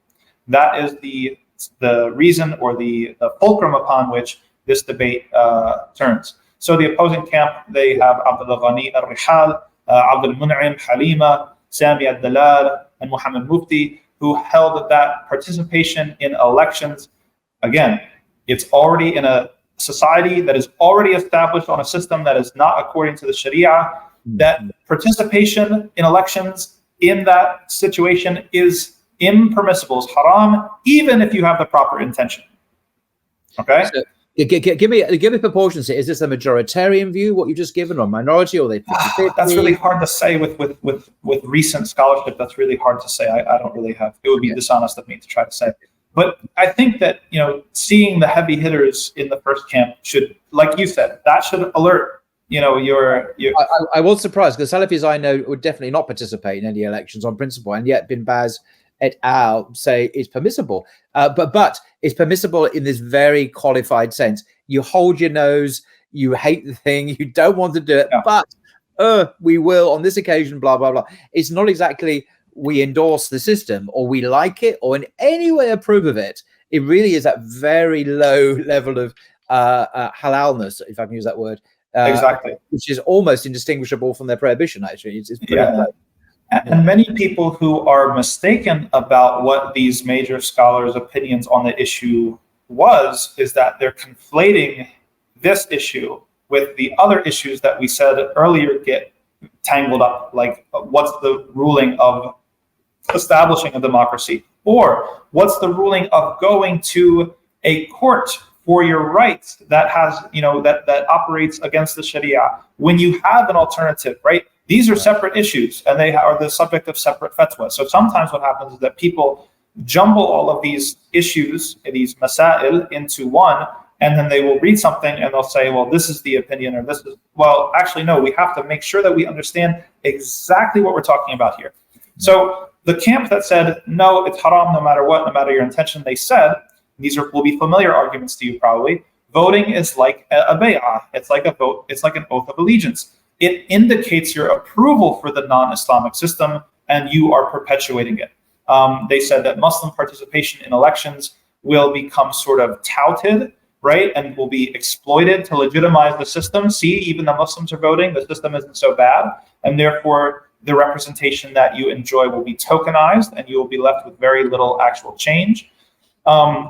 That is the reason or the fulcrum upon which this debate turns. So the opposing camp, they have Abdullah Ghani al-Rihal, Abdul Mun'im Halima, Sami al-Dalal, and Muhammad Mufti, who held that participation in elections, again, it's already in a society that is already established on a system that is not according to the Sharia, that participation in elections in that situation is impermissible, is haram, even if you have the proper intention. Okay? So, give me proportions here. Is this a majoritarian view, what you've just given, or minority, or they 50-50? That's really hard to say with recent scholarship. That's really hard to say. I don't really have, it would be dishonest of me to try to say. But I think that, seeing the heavy hitters in the first camp should, like you said, that should alert, your. I was surprised because Salafis I know would definitely not participate in any elections on principle, and yet Bin Baz et al. Say it's permissible. But it's permissible in this very qualified sense. You hold your nose, you hate the thing, you don't want to do it, but we will on this occasion, blah, blah, blah. It's not exactly we endorse the system or we like it or in any way approve of it. It really is that very low level of halalness, if I can use that word. Exactly. Which is almost indistinguishable from their prohibition, actually. It's pretty low. And many people who are mistaken about what these major scholars' opinions on the issue is that they're conflating this issue with the other issues that we said earlier get tangled up, like what's the ruling of establishing a democracy, or what's the ruling of going to a court for your rights that has, that operates against the Sharia when you have an alternative, right? These are separate issues and they are the subject of separate fatwas. So sometimes what happens is that people jumble all of these issues, these masail, into one, and then they will read something and they'll say, well, this is the opinion, or this is, well, actually, no, we have to make sure that we understand exactly what we're talking about here. So the camp that said, no, it's haram no matter what, no matter your intention, they said, these will be familiar arguments to you probably, voting is like a bay'ah, it's like a vote, it's like an oath of allegiance. It indicates your approval for the non-Islamic system and you are perpetuating it. They said that Muslim participation in elections will become sort of touted, right, and will be exploited to legitimize the system. See, even the Muslims are voting, the system isn't so bad, and therefore the representation that you enjoy will be tokenized and you will be left with very little actual change.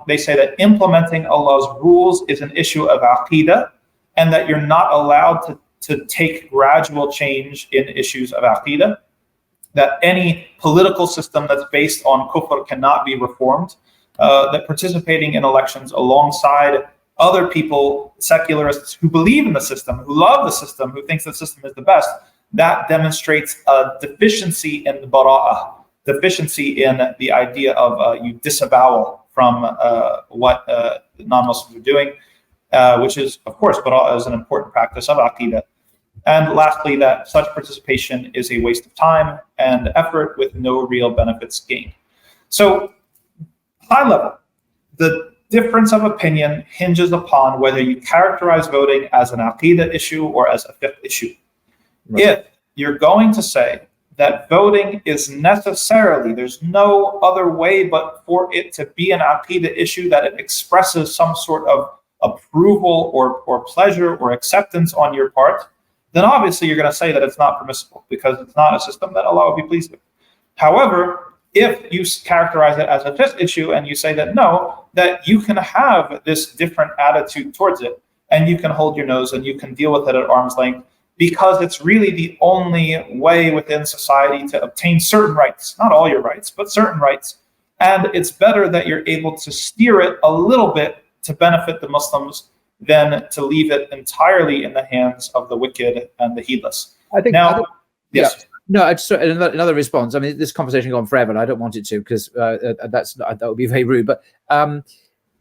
They say that implementing Allah's rules is an issue of aqeedah and that you're not allowed to take gradual change in issues of aqeedah, that any political system that's based on kufr cannot be reformed, that participating in elections alongside other people, secularists who believe in the system, who love the system, who thinks the system is the best, that demonstrates a deficiency in the bara'ah, deficiency in the idea of you disavowal from what non-Muslims are doing, which is, of course, bara'ah is an important practice of aqeedah. And lastly, that such participation is a waste of time and effort with no real benefits gained. So, high level, the difference of opinion hinges upon whether you characterize voting as an aqeedah issue or as a fiqh issue. Right. If you're going to say that voting is necessarily, there's no other way but for it to be an aqeedah issue, that it expresses some sort of approval or pleasure or acceptance on your part, then obviously you're going to say that it's not permissible because it's not a system that Allah would be pleased with. However, if you characterize it as a fiqh issue and you say that no, that you can have this different attitude towards it and you can hold your nose and you can deal with it at arm's length because it's really the only way within society to obtain certain rights, not all your rights, but certain rights. And it's better that you're able to steer it a little bit to benefit the Muslims than to leave it entirely in the hands of the wicked and the heedless. I think now, yes. Yeah. No, just another response. I mean, this conversation has gone forever, and I don't want it to because that would be very rude. But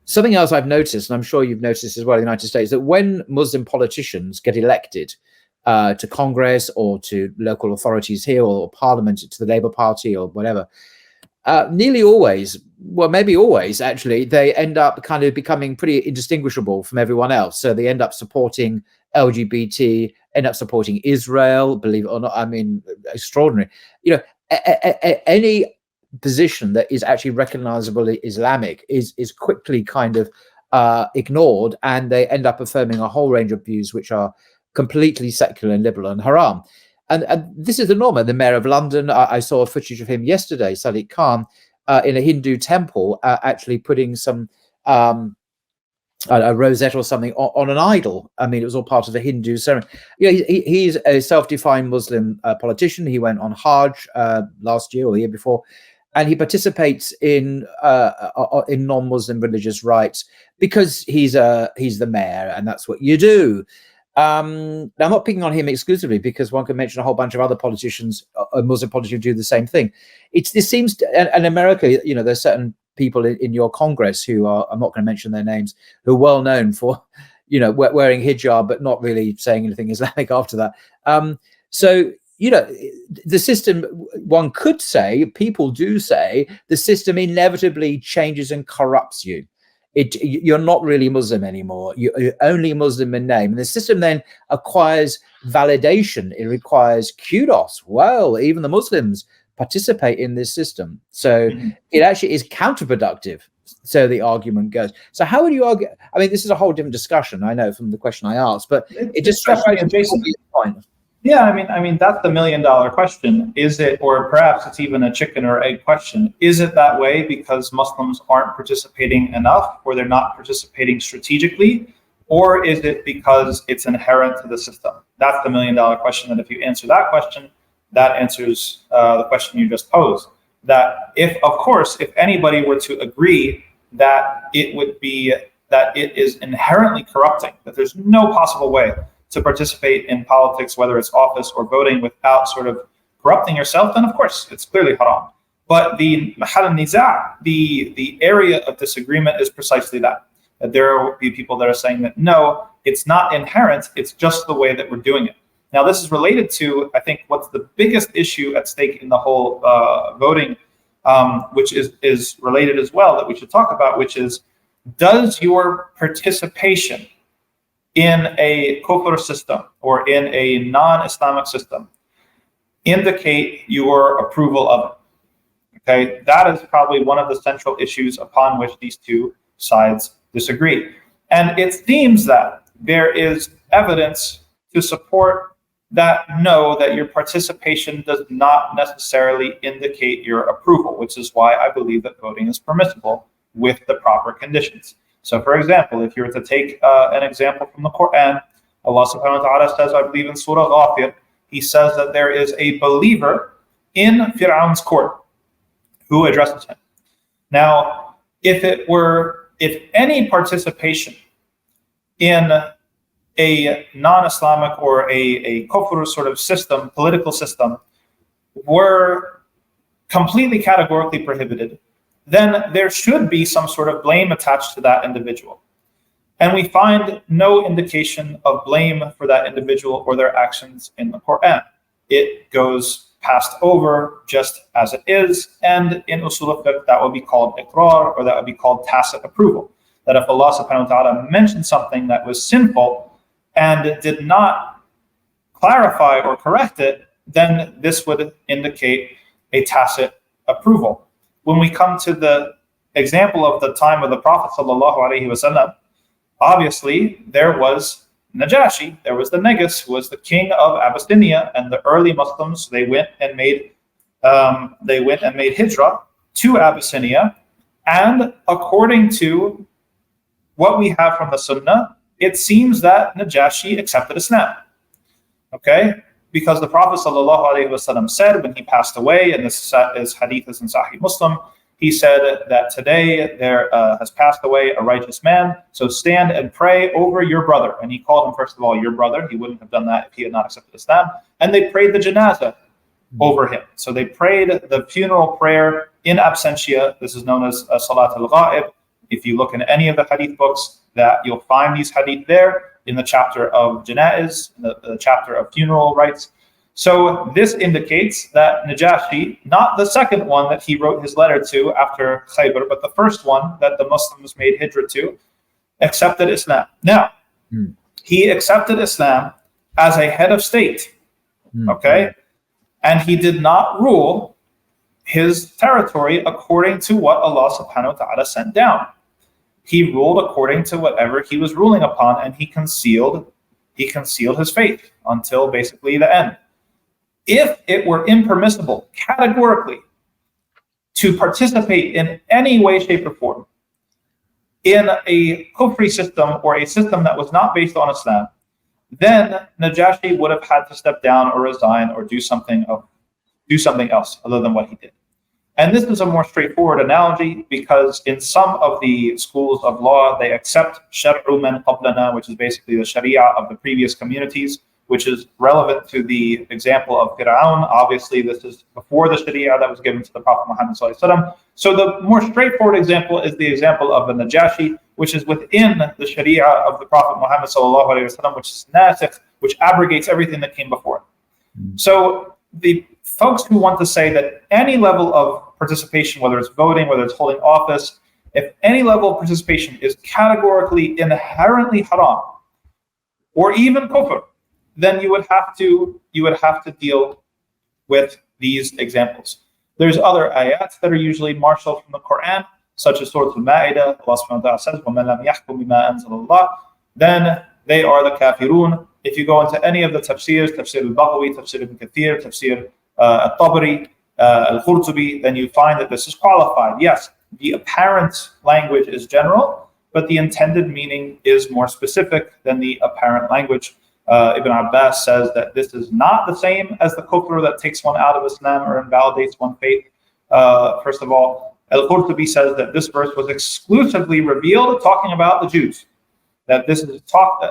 something else I've noticed, and I'm sure you've noticed as well in the United States, that when Muslim politicians get elected to Congress or to local authorities here or Parliament, to the Labour Party or whatever, nearly always, well, maybe always actually, they end up kind of becoming pretty indistinguishable from everyone else. So they end up supporting LGBT, end up supporting Israel, believe it or not. I mean, extraordinary. You know, any position that is actually recognizable Islamic is quickly kind of ignored, and they end up affirming a whole range of views which are completely secular and liberal and haram. And this is the norm. The mayor of London, I saw a footage of him yesterday, Sadiq Khan, in a Hindu temple, actually putting some a rosette or something on an idol. I mean, it was all part of a Hindu ceremony. Yeah, he's a self-defined Muslim politician. He went on Hajj last year or the year before, and he participates in non-Muslim religious rites because he's the mayor, and that's what you do. Now, I'm not picking on him exclusively, because one can mention a whole bunch of other politicians, Muslim politicians, who do the same thing. This seems to, and America, you know, there's certain people in your Congress who are, I'm not going to mention their names, who are well known for, you know, wearing hijab but not really saying anything Islamic after that. So, you know, the system, one could say, people do say, the system inevitably changes and corrupts you. You're not really Muslim anymore. You're only Muslim in name. And the system then acquires validation. It requires kudos. Well, even the Muslims participate in this system. So it actually is counterproductive. So the argument goes. So how would you argue? I mean, this is a whole different discussion, I know, from the question I asked, but it just struck me as basically the point. Yeah, I mean, that's the $1 million question. Is it, or perhaps it's even a chicken or egg question, is it that way because Muslims aren't participating enough, or they're not participating strategically, or is it because it's inherent to the system? That's the $1 million question. And if you answer that question, that answers the question you just posed. That if, of course, if anybody were to agree that it would be, that it is inherently corrupting, that there's no possible way to participate in politics, whether it's office or voting, without sort of corrupting yourself, then of course it's clearly haram. But the mahal al-niza', the area of disagreement, is precisely that. That there will be people that are saying that no, it's not inherent, it's just the way that we're doing it. Now, this is related to, I think, what's the biggest issue at stake in the whole voting, which is related as well, that we should talk about, which is, does your participation in a kufr system or in a non-Islamic system indicate your approval of it? Okay, that is probably one of the central issues upon which these two sides disagree. And it seems that there is evidence to support that no, that your participation does not necessarily indicate your approval, which is why I believe that voting is permissible with the proper conditions. So, for example, if you were to take an example from the Quran, Allah subhanahu wa ta'ala says, I believe in Surah Ghafir, He says that there is a believer in Fir'aun's court who addresses him. Now, if any participation in a non-Islamic or a kufr sort of system, political system, were completely categorically prohibited, then there should be some sort of blame attached to that individual. And we find no indication of blame for that individual or their actions in the Quran. It goes passed over just as it is, and in usul al-fiqh that would be called iqrar, or that would be called tacit approval. That if Allah subhanahu wa ta'ala mentioned something that was sinful and did not clarify or correct it, then this would indicate a tacit approval. When we come to the example of the time of the Prophet sallallahu alaihi wasallam, obviously there was Najashi, there was the Negus, who was the king of Abyssinia, and the early Muslims, they went and made hijrah to Abyssinia, and according to what we have from the Sunnah, it seems that Najashi accepted Islam. Okay? Because the Prophet ﷺ said when he passed away, and this is hadith is in Sahih Muslim, he said that today there has passed away a righteous man, so stand and pray over your brother. And he called him, first of all, your brother. He wouldn't have done that if he had not accepted Islam. And they prayed the janazah over him. So they prayed the funeral prayer in absentia. This is known as Salat al-Ghaib. If you look in any of the hadith books, that you'll find these hadith there in the chapter of janaiz, the chapter of funeral rites. So this indicates that Najashi, not the second one that he wrote his letter to after Khaybar, but the first one that the Muslims made hijrah to, accepted Islam. Now, he accepted Islam as a head of state, okay? And he did not rule his territory according to what Allah subhanahu wa ta'ala sent down. He ruled according to whatever he was ruling upon, and he concealed his faith until basically the end. If it were impermissible, categorically, to participate in any way, shape, or form in a kufri system or a system that was not based on Islam, then Najashi would have had to step down or resign or do something else other than what he did. And this is a more straightforward analogy because in some of the schools of law, they accept shar'u man qablana, which is basically the Sharia of the previous communities, which is relevant to the example of Fir'aun. Obviously, this is before the Sharia that was given to the Prophet Muhammad sallallahu alaihi wasallam. So the more straightforward example is the example of the Najashi, which is within the Sharia of the Prophet Muhammad sallallahu alaihi wasallam, which is nasikh, which abrogates everything that came before. So the folks who want to say that any level of participation, whether it's voting, whether it's holding office, if any level of participation is categorically inherently haram or even kufr, then you would have to deal with these examples. There's other ayats that are usually marshaled from the Quran, such as Surah Al-Ma'idah. Allah subhanahu wa ta'ala says, وَمَنْ لَمْ يَحْكُمْ بِمَا أَنزَلَ اللَّهُ, then they are the kafirun. If you go into any of the tafsirs, Tafsir al-Baghawi, Tafsir ibn Kathir, Tafsir al-Tabari, al-Qurtubi, then you find that this is qualified. Yes, the apparent language is general, but the intended meaning is more specific than the apparent language. Ibn Abbas says that this is not the same as the kufr that takes one out of Islam or invalidates one's faith. First of all, al-Qurtubi says that this verse was exclusively revealed talking about the Jews. That this is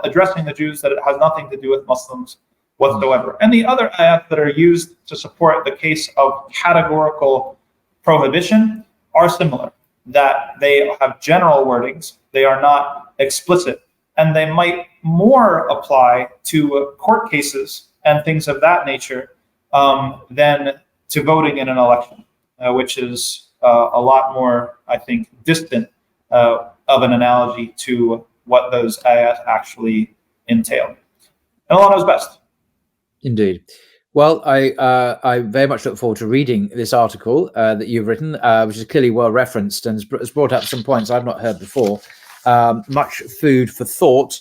addressing the Jews, that it has nothing to do with Muslims whatsoever. And the other ayat that are used to support the case of categorical prohibition are similar, that they have general wordings, they are not explicit, and they might more apply to court cases and things of that nature than to voting in an election, which is a lot more, I think, distant of an analogy to what those ayat actually entail. And Allah knows best. Indeed. Well, I very much look forward to reading this article that you've written, which is clearly well referenced and has brought up some points I've not heard before. Much food for thought.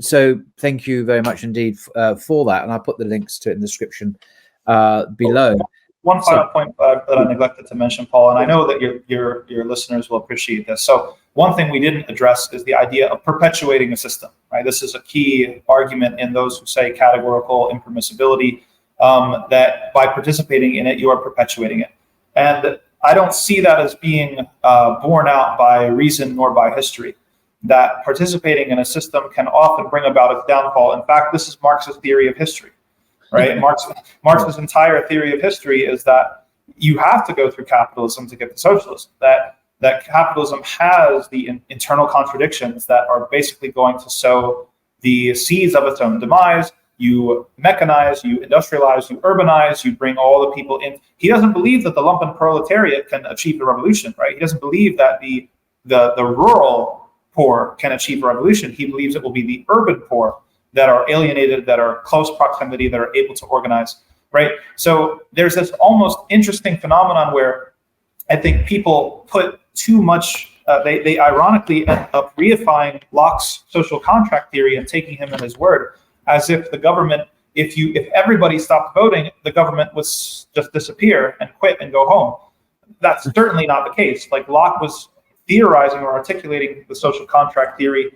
So thank you very much indeed for that. And I'll put the links to it in the description below. One final point that I neglected to mention, Paul, and I know that your listeners will appreciate this. So one thing we didn't address is the idea of perpetuating a system. Right, this is a key argument in those who say categorical impermissibility, that by participating in it, you are perpetuating it. And I don't see that as being borne out by reason nor by history. That participating in a system can often bring about its downfall. In fact, this is Marx's theory of history. Right, Marx's entire theory of history is that you have to go through capitalism to get to socialism. That capitalism has the internal contradictions that are basically going to sow the seeds of its own demise. You mechanize, you industrialize, you urbanize, you bring all the people in. He doesn't believe that the lumpen proletariat can achieve the revolution, right? He doesn't believe that the rural poor can achieve a revolution. He believes it will be the urban poor that are alienated, that are close proximity, that are able to organize, right? So there's this almost interesting phenomenon where I think people put too much, they ironically end up reifying Locke's social contract theory and taking him at his word, as if the government, if everybody stopped voting, the government would just disappear and quit and go home. That's certainly not the case. Like Locke was theorizing or articulating the social contract theory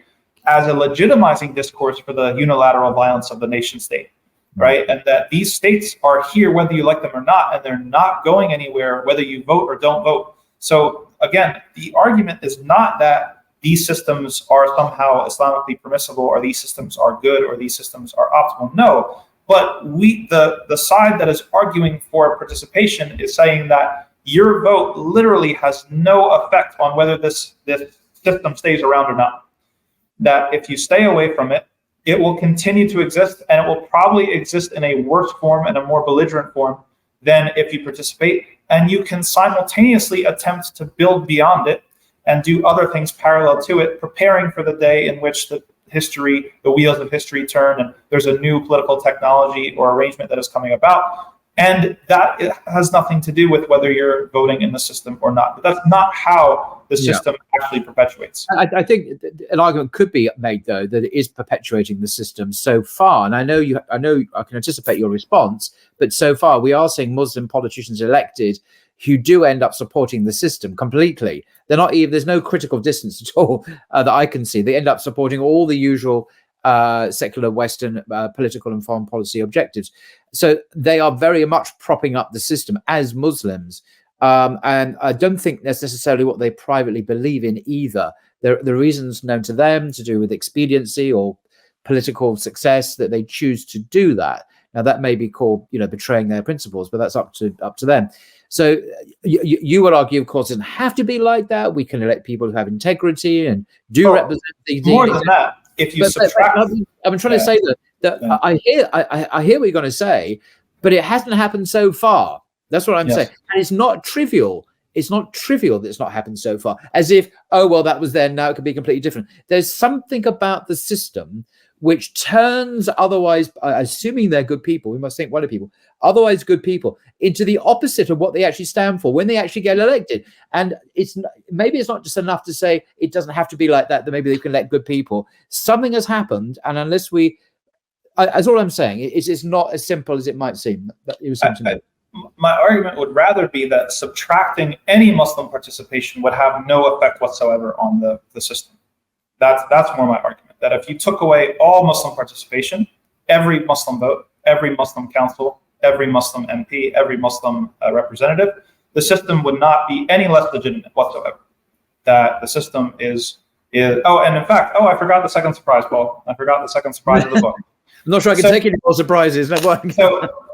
as a legitimizing discourse for the unilateral violence of the nation state, right? And that these states are here whether you like them or not, and they're not going anywhere whether you vote or don't vote. So again, the argument is not that these systems are somehow Islamically permissible, or these systems are good, or these systems are optimal. No, but the side that is arguing for participation is saying that your vote literally has no effect on whether this system stays around or not. That if you stay away from it, it will continue to exist, and it will probably exist in a worse form and a more belligerent form than if you participate. And you can simultaneously attempt to build beyond it and do other things parallel to it, preparing for the day in which the wheels of history turn, and there's a new political technology or arrangement that is coming about. And that has nothing to do with whether you're voting in the system or not. But that's not how the system actually perpetuates. I think an argument could be made, though, that it is perpetuating the system so far. And I know I can anticipate your response, but so far we are seeing Muslim politicians elected who do end up supporting the system completely. They're not even, there's no critical distance at all that I can see. They end up supporting all the usual secular Western political and foreign policy objectives. So they are very much propping up the system as Muslims. And I don't think that's necessarily what they privately believe in either. There are reasons known to them to do with expediency or political success that they choose to do that. Now that may be called, betraying their principles, but that's up to them. So you would argue, of course, it doesn't have to be like that. We can elect people who have integrity and do represent the more than that. If you subtract, I'm trying to say that I hear what you're going to say, but it hasn't happened so far. That's what I'm saying. And it's not trivial. It's not trivial that it's not happened so far. As if, oh, well, that was then, now it could be completely different. There's something about the system which turns otherwise, assuming they're good people, we must think what are people, otherwise good people, into the opposite of what they actually stand for when they actually get elected. And maybe it's not just enough to say it doesn't have to be like that maybe they can elect good people. Something has happened, and unless that's all I'm saying. It's not as simple as it might seem. My argument would rather be that subtracting any Muslim participation would have no effect whatsoever on the system. That's more my argument. That if you took away all Muslim participation, every Muslim vote, every Muslim council, every Muslim MP, every Muslim representative, the system would not be any less legitimate whatsoever. That the system is and in fact, I forgot the second surprise, Paul. I forgot the second surprise of the book. I'm not sure I can take any more surprises.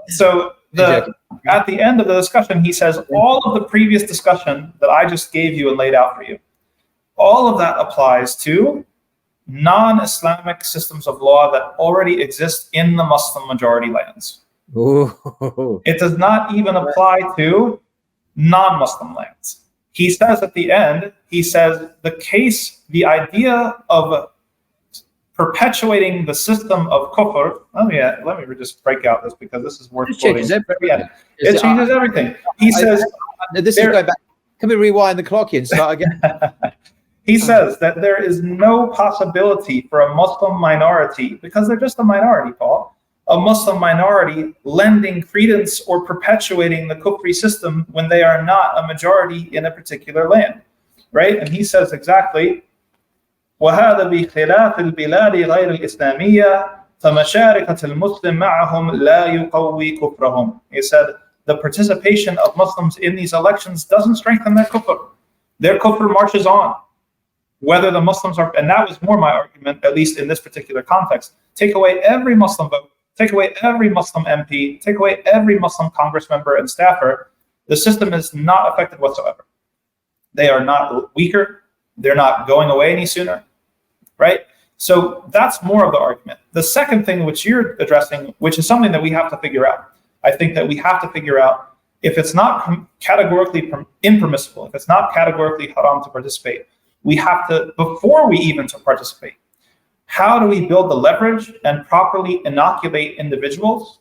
So at the end of the discussion, he says, all of the previous discussion that I just gave you and laid out for you, all of that applies to non-Islamic systems of law that already exist in the Muslim majority lands. Ooh. It does not even apply to non-Muslim lands. He says at the end, the idea of perpetuating the system of kufr. Let me just break out this because this is worth quoting. It changes everything. He says, this is going back. Can we rewind the clock here and start again? He says that there is no possibility for a Muslim minority, because they're just a minority, Paul, a Muslim minority lending credence or perpetuating the Kufri system when they are not a majority in a particular land, right? And he says exactly, وهذا بخلاف البلاد غير الإسلامية فمشاركة المسلم معهم لا يقوي كفرهم. He said the participation of Muslims in these elections doesn't strengthen their kufr. Their kufr marches on. Whether the Muslims are, and that was more my argument, at least in this particular context, take away every Muslim vote, take away every Muslim MP, take away every Muslim Congress member and staffer, the system is not affected whatsoever. They are not weaker. They're not going away any sooner, right? So that's more of the argument. The second thing which you're addressing, which is something that we have to figure out, I think that we have to figure out if it's not categorically impermissible, if it's not categorically haram to participate, we have to, before we even to participate, how do we build the leverage and properly inoculate individuals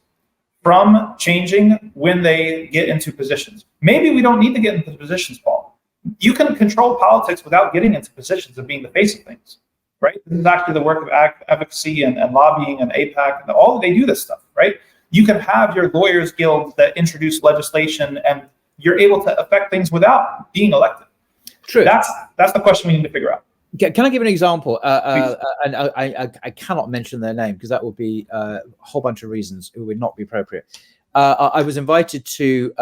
from changing when they get into positions? Maybe we don't need to get into positions, Paul. You can control politics without getting into positions of being the face of things, right? This is actually the work of advocacy and lobbying and APAC, and all they do this stuff, right? You can have your lawyers guilds that introduce legislation and you're able to affect things without being elected. True. That's the question we need to figure out. Can I give an example? And I cannot mention their name because that would be a whole bunch of reasons it would not be appropriate. I was invited to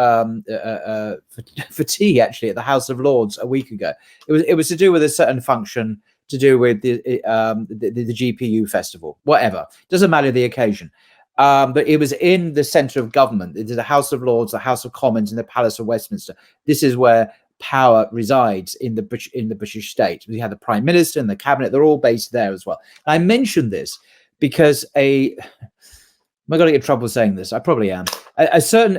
for tea actually at the House of Lords a week ago. It was to do with a certain function to do with the GPU festival. Whatever, doesn't matter the occasion. But it was in the centre of government. It is the House of Lords, the House of Commons, and the Palace of Westminster. This is where power resides in the British state. We have the Prime Minister and the Cabinet; they're all based there as well. And I mentioned this because am I going to get in trouble saying this? I probably am. A certain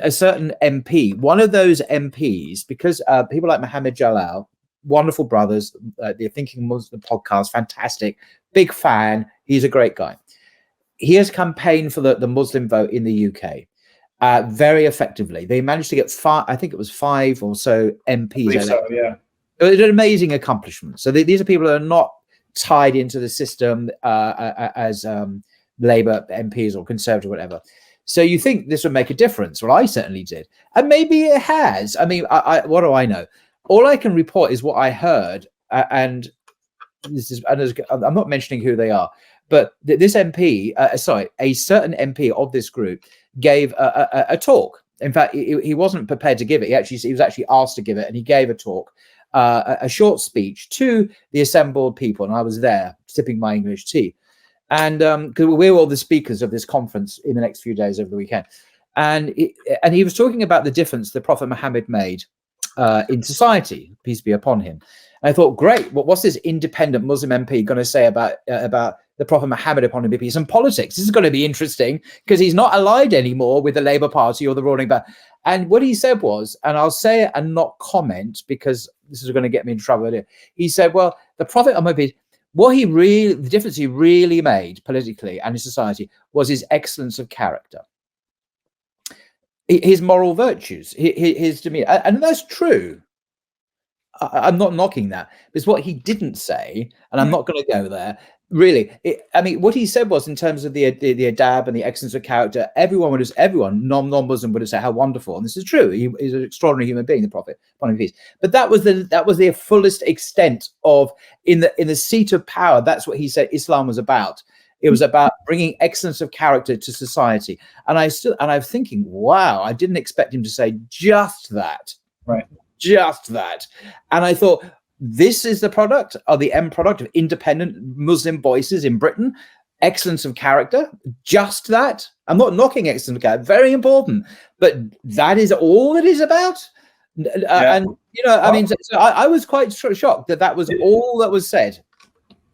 MP, one of those MPs, because people like Mohammed Jalal, wonderful brothers, the Thinking Muslim podcast, fantastic, big fan. He's a great guy. He has campaigned for the Muslim vote in the UK. Very effectively. They managed to get 5 or so MPs. So, yeah. So it's an amazing accomplishment. So these are people that are not tied into the system as Labour MPs or Conservative, whatever. So you think this would make a difference? Well, I certainly did, and maybe it has. I mean, what do I know? All I can report is what I heard, and this is. I'm not mentioning who they are, but this MP, a certain MP of this group, gave a talk. In fact, he wasn't prepared to give it. He was actually asked to give it, and he gave a talk, a short speech to the assembled people, and I was there sipping my English tea. And because we're all the speakers of this conference in the next few days over the weekend, and he was talking about the difference the Prophet Muhammad made in society, peace be upon him. And I thought, great, what's this independent Muslim MP going to say about the Prophet Muhammad upon him be peace and politics? This is going to be interesting because he's not allied anymore with the Labour Party or the ruling party. And what he said was, and I'll say it and not comment because this is going to get me in trouble here. He said, well, the Prophet Muhammad, the difference he really made politically and in society was his excellence of character, his moral virtues, his demeanor. And that's true. I'm not knocking that. It's what he didn't say, and I'm not going to go there. Really, I mean, what he said was in terms of the adab and the excellence of character, everyone, non-Muslim would have said how wonderful, and this is true. He's an extraordinary human being, the Prophet, upon him peace. But that was the fullest extent of in the seat of power. That's what he said Islam was about. It was about bringing excellence of character to society. And I'm thinking, wow, I didn't expect him to say just that, right? Just that. And I thought, this is the product of the end product of independent Muslim voices in Britain. Excellence of character, just that. I'm not knocking excellence of character, very important, but that is all it is about. And I mean, so I was quite shocked that was all that was said.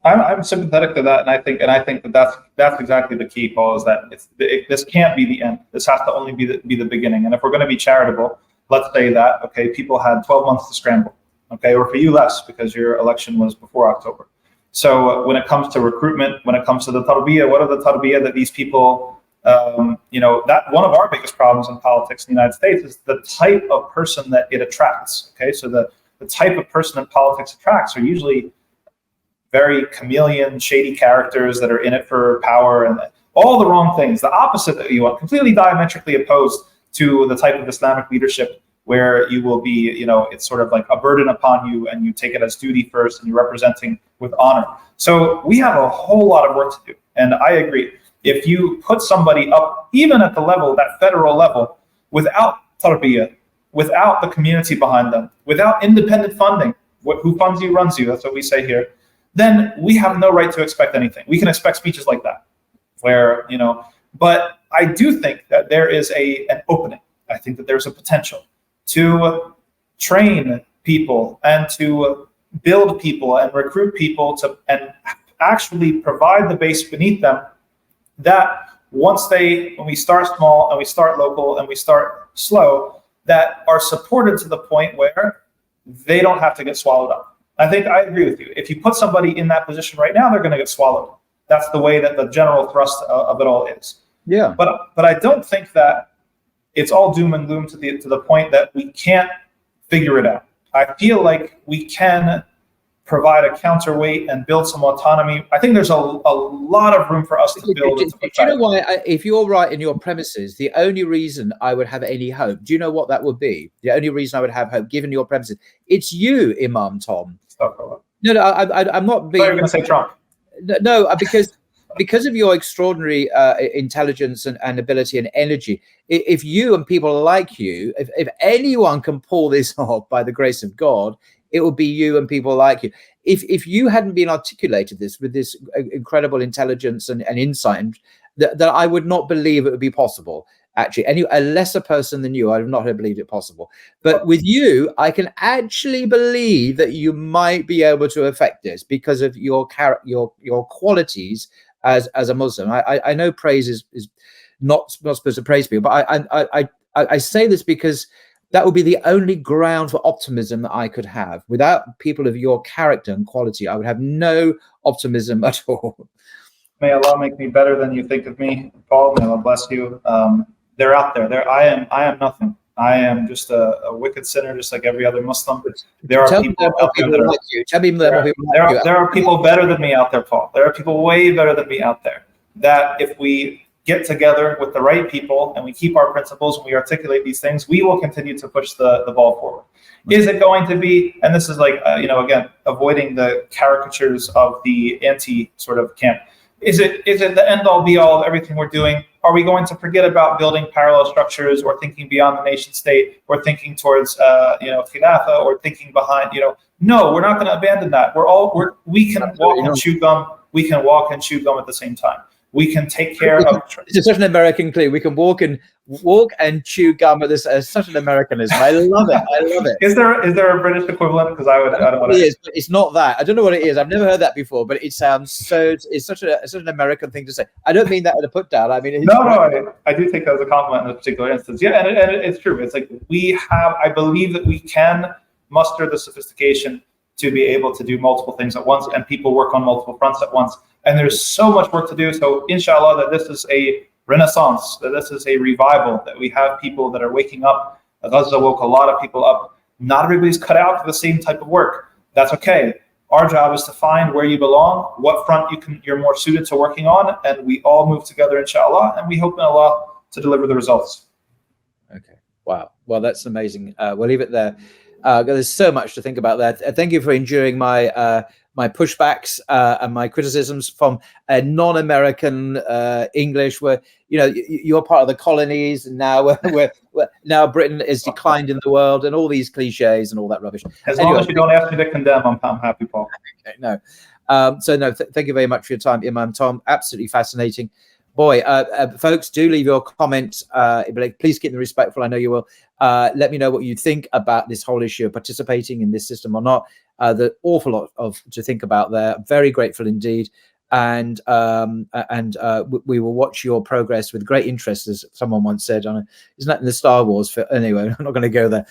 I'm sympathetic to that, and I think that's exactly the key, Paul. Is that this can't be the end. This has to only be the beginning. And if we're going to be charitable, let's say that people had 12 months to scramble. Okay, or for you less because your election was before October. So when it comes to recruitment, when it comes to the tarbiyah, what are the tarbiyah that these people, that one of our biggest problems in politics in the United States is the type of person that it attracts. Okay, so the type of person that politics attracts are usually very chameleon, shady characters that are in it for power and all the wrong things, the opposite that you want, completely diametrically opposed to the type of Islamic leadership where you will be, it's sort of like a burden upon you and you take it as duty first and you're representing with honor. So we have a whole lot of work to do. And I agree. If you put somebody up, even at the level, that federal level, without tarbiyah, without the community behind them, without independent funding, who funds you runs you, that's what we say here, then we have no right to expect anything. We can expect speeches like that, where, but I do think that there is an opening. I think that there's a potential to train people and to build people and recruit people and actually provide the base beneath them that when we start small and we start local and we start slow, that are supported to the point where they don't have to get swallowed up. I think I agree with you. If you put somebody in that position right now, they're going to get swallowed. That's the way that the general thrust of it all is. Yeah. But I don't think that it's all doom and gloom to the point that we can't figure it out. I feel like we can provide a counterweight and build some autonomy. I think there's a lot of room for us to build. Do you know why? If you're right in your premises, the only reason I would have any hope, do you know what that would be? The only reason I would have hope, given your premises, it's you, Imam Tom. No, I'm not being. I thought you were going to say Trump. No, because of your extraordinary intelligence and ability and energy, if you and people like you, if anyone can pull this off by the grace of God, it will be you and people like you. If you hadn't been articulated this with this incredible intelligence and insight, that I would not believe it would be possible. Actually, a lesser person than you, I would not have believed it possible. But with you, I can actually believe that you might be able to affect this because of your qualities as a Muslim. I know praise is not supposed to praise people, but I say this because that would be the only ground for optimism that I could have. Without people of your character and quality, I would have no optimism at all. May Allah make me better than you think of me, Paul. May Allah bless you. They're out there. I am nothing. I am just a wicked sinner, just like every other Muslim. There are people out there that are like you. Tell me more people like you. There are people better than me out there, Paul. There are people way better than me out there. That if we get together with the right people and we keep our principles and we articulate these things, we will continue to push the ball forward. Is it going to be, and this is like, again, avoiding the caricatures of the anti sort of camp. Is it the end all be all of everything we're doing? Are we going to forget about building parallel structures or thinking beyond the nation state or thinking towards, khilafah or thinking behind, no, we're not going to abandon that. We can walk and chew gum. We can walk and chew gum at the same time. We can take care of. It's such an American claim. We can walk and chew gum. This is such an Americanism. I love it. I love it. Is there a British equivalent? Because I don't want to. It is, but it's not that. I don't know what it is. I've never heard that before. But it sounds so. It's such an American thing to say. I don't mean that as a put down. I mean, I do take that as a compliment in this particular instance. Yeah, and it's true. It's like I believe that we can muster the sophistication to be able to do multiple things at once, and people work on multiple fronts at once. And there's so much work to do. So inshallah, that this is a renaissance, that this is a revival, that we have people that are waking up. Gaza woke a lot of people up. Not everybody's cut out for the same type of work. That's okay. Our job is to find where you belong, what front you're more suited to working on, and we all move together, inshallah, and we hope in Allah to deliver the results. Okay. Wow. Well, that's amazing. We'll leave it there. There's so much to think about that. Thank you for enduring my pushbacks and my criticisms from a non-American English, where you're part of the colonies, and now now Britain is declined in the world, and all these cliches and all that rubbish. As long as you don't ask me to condemn, I'm happy, Paul. Okay, no. Thank you very much for your time, Imam Tom. Absolutely fascinating. Boy, folks, do leave your comments. Please keep them respectful. I know you will. Let me know what you think about this whole issue of participating in this system or not. There's an awful lot to think about there. Very grateful indeed. And we will watch your progress with great interest, as someone once said. Isn't that in the Star Wars film? Anyway, I'm not going to go there.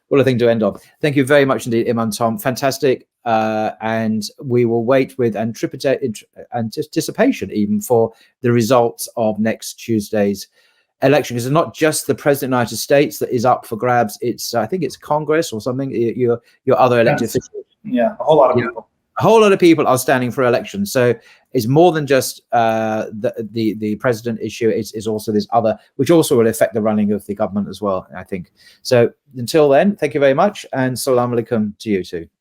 What a thing to end on. Thank you very much indeed, Imam Tom. Fantastic. And we will wait with anticipation even for the results of next Tuesday's election, because it's not just the President of the United States that is up for grabs. I think it's Congress or something. Your other elected officials. Yeah, a whole lot of people. A whole lot of people are standing for election. So it's more than just the president issue. It's also this other, which also will affect the running of the government as well, I think. So until then, thank you very much, and salam alaikum to you too.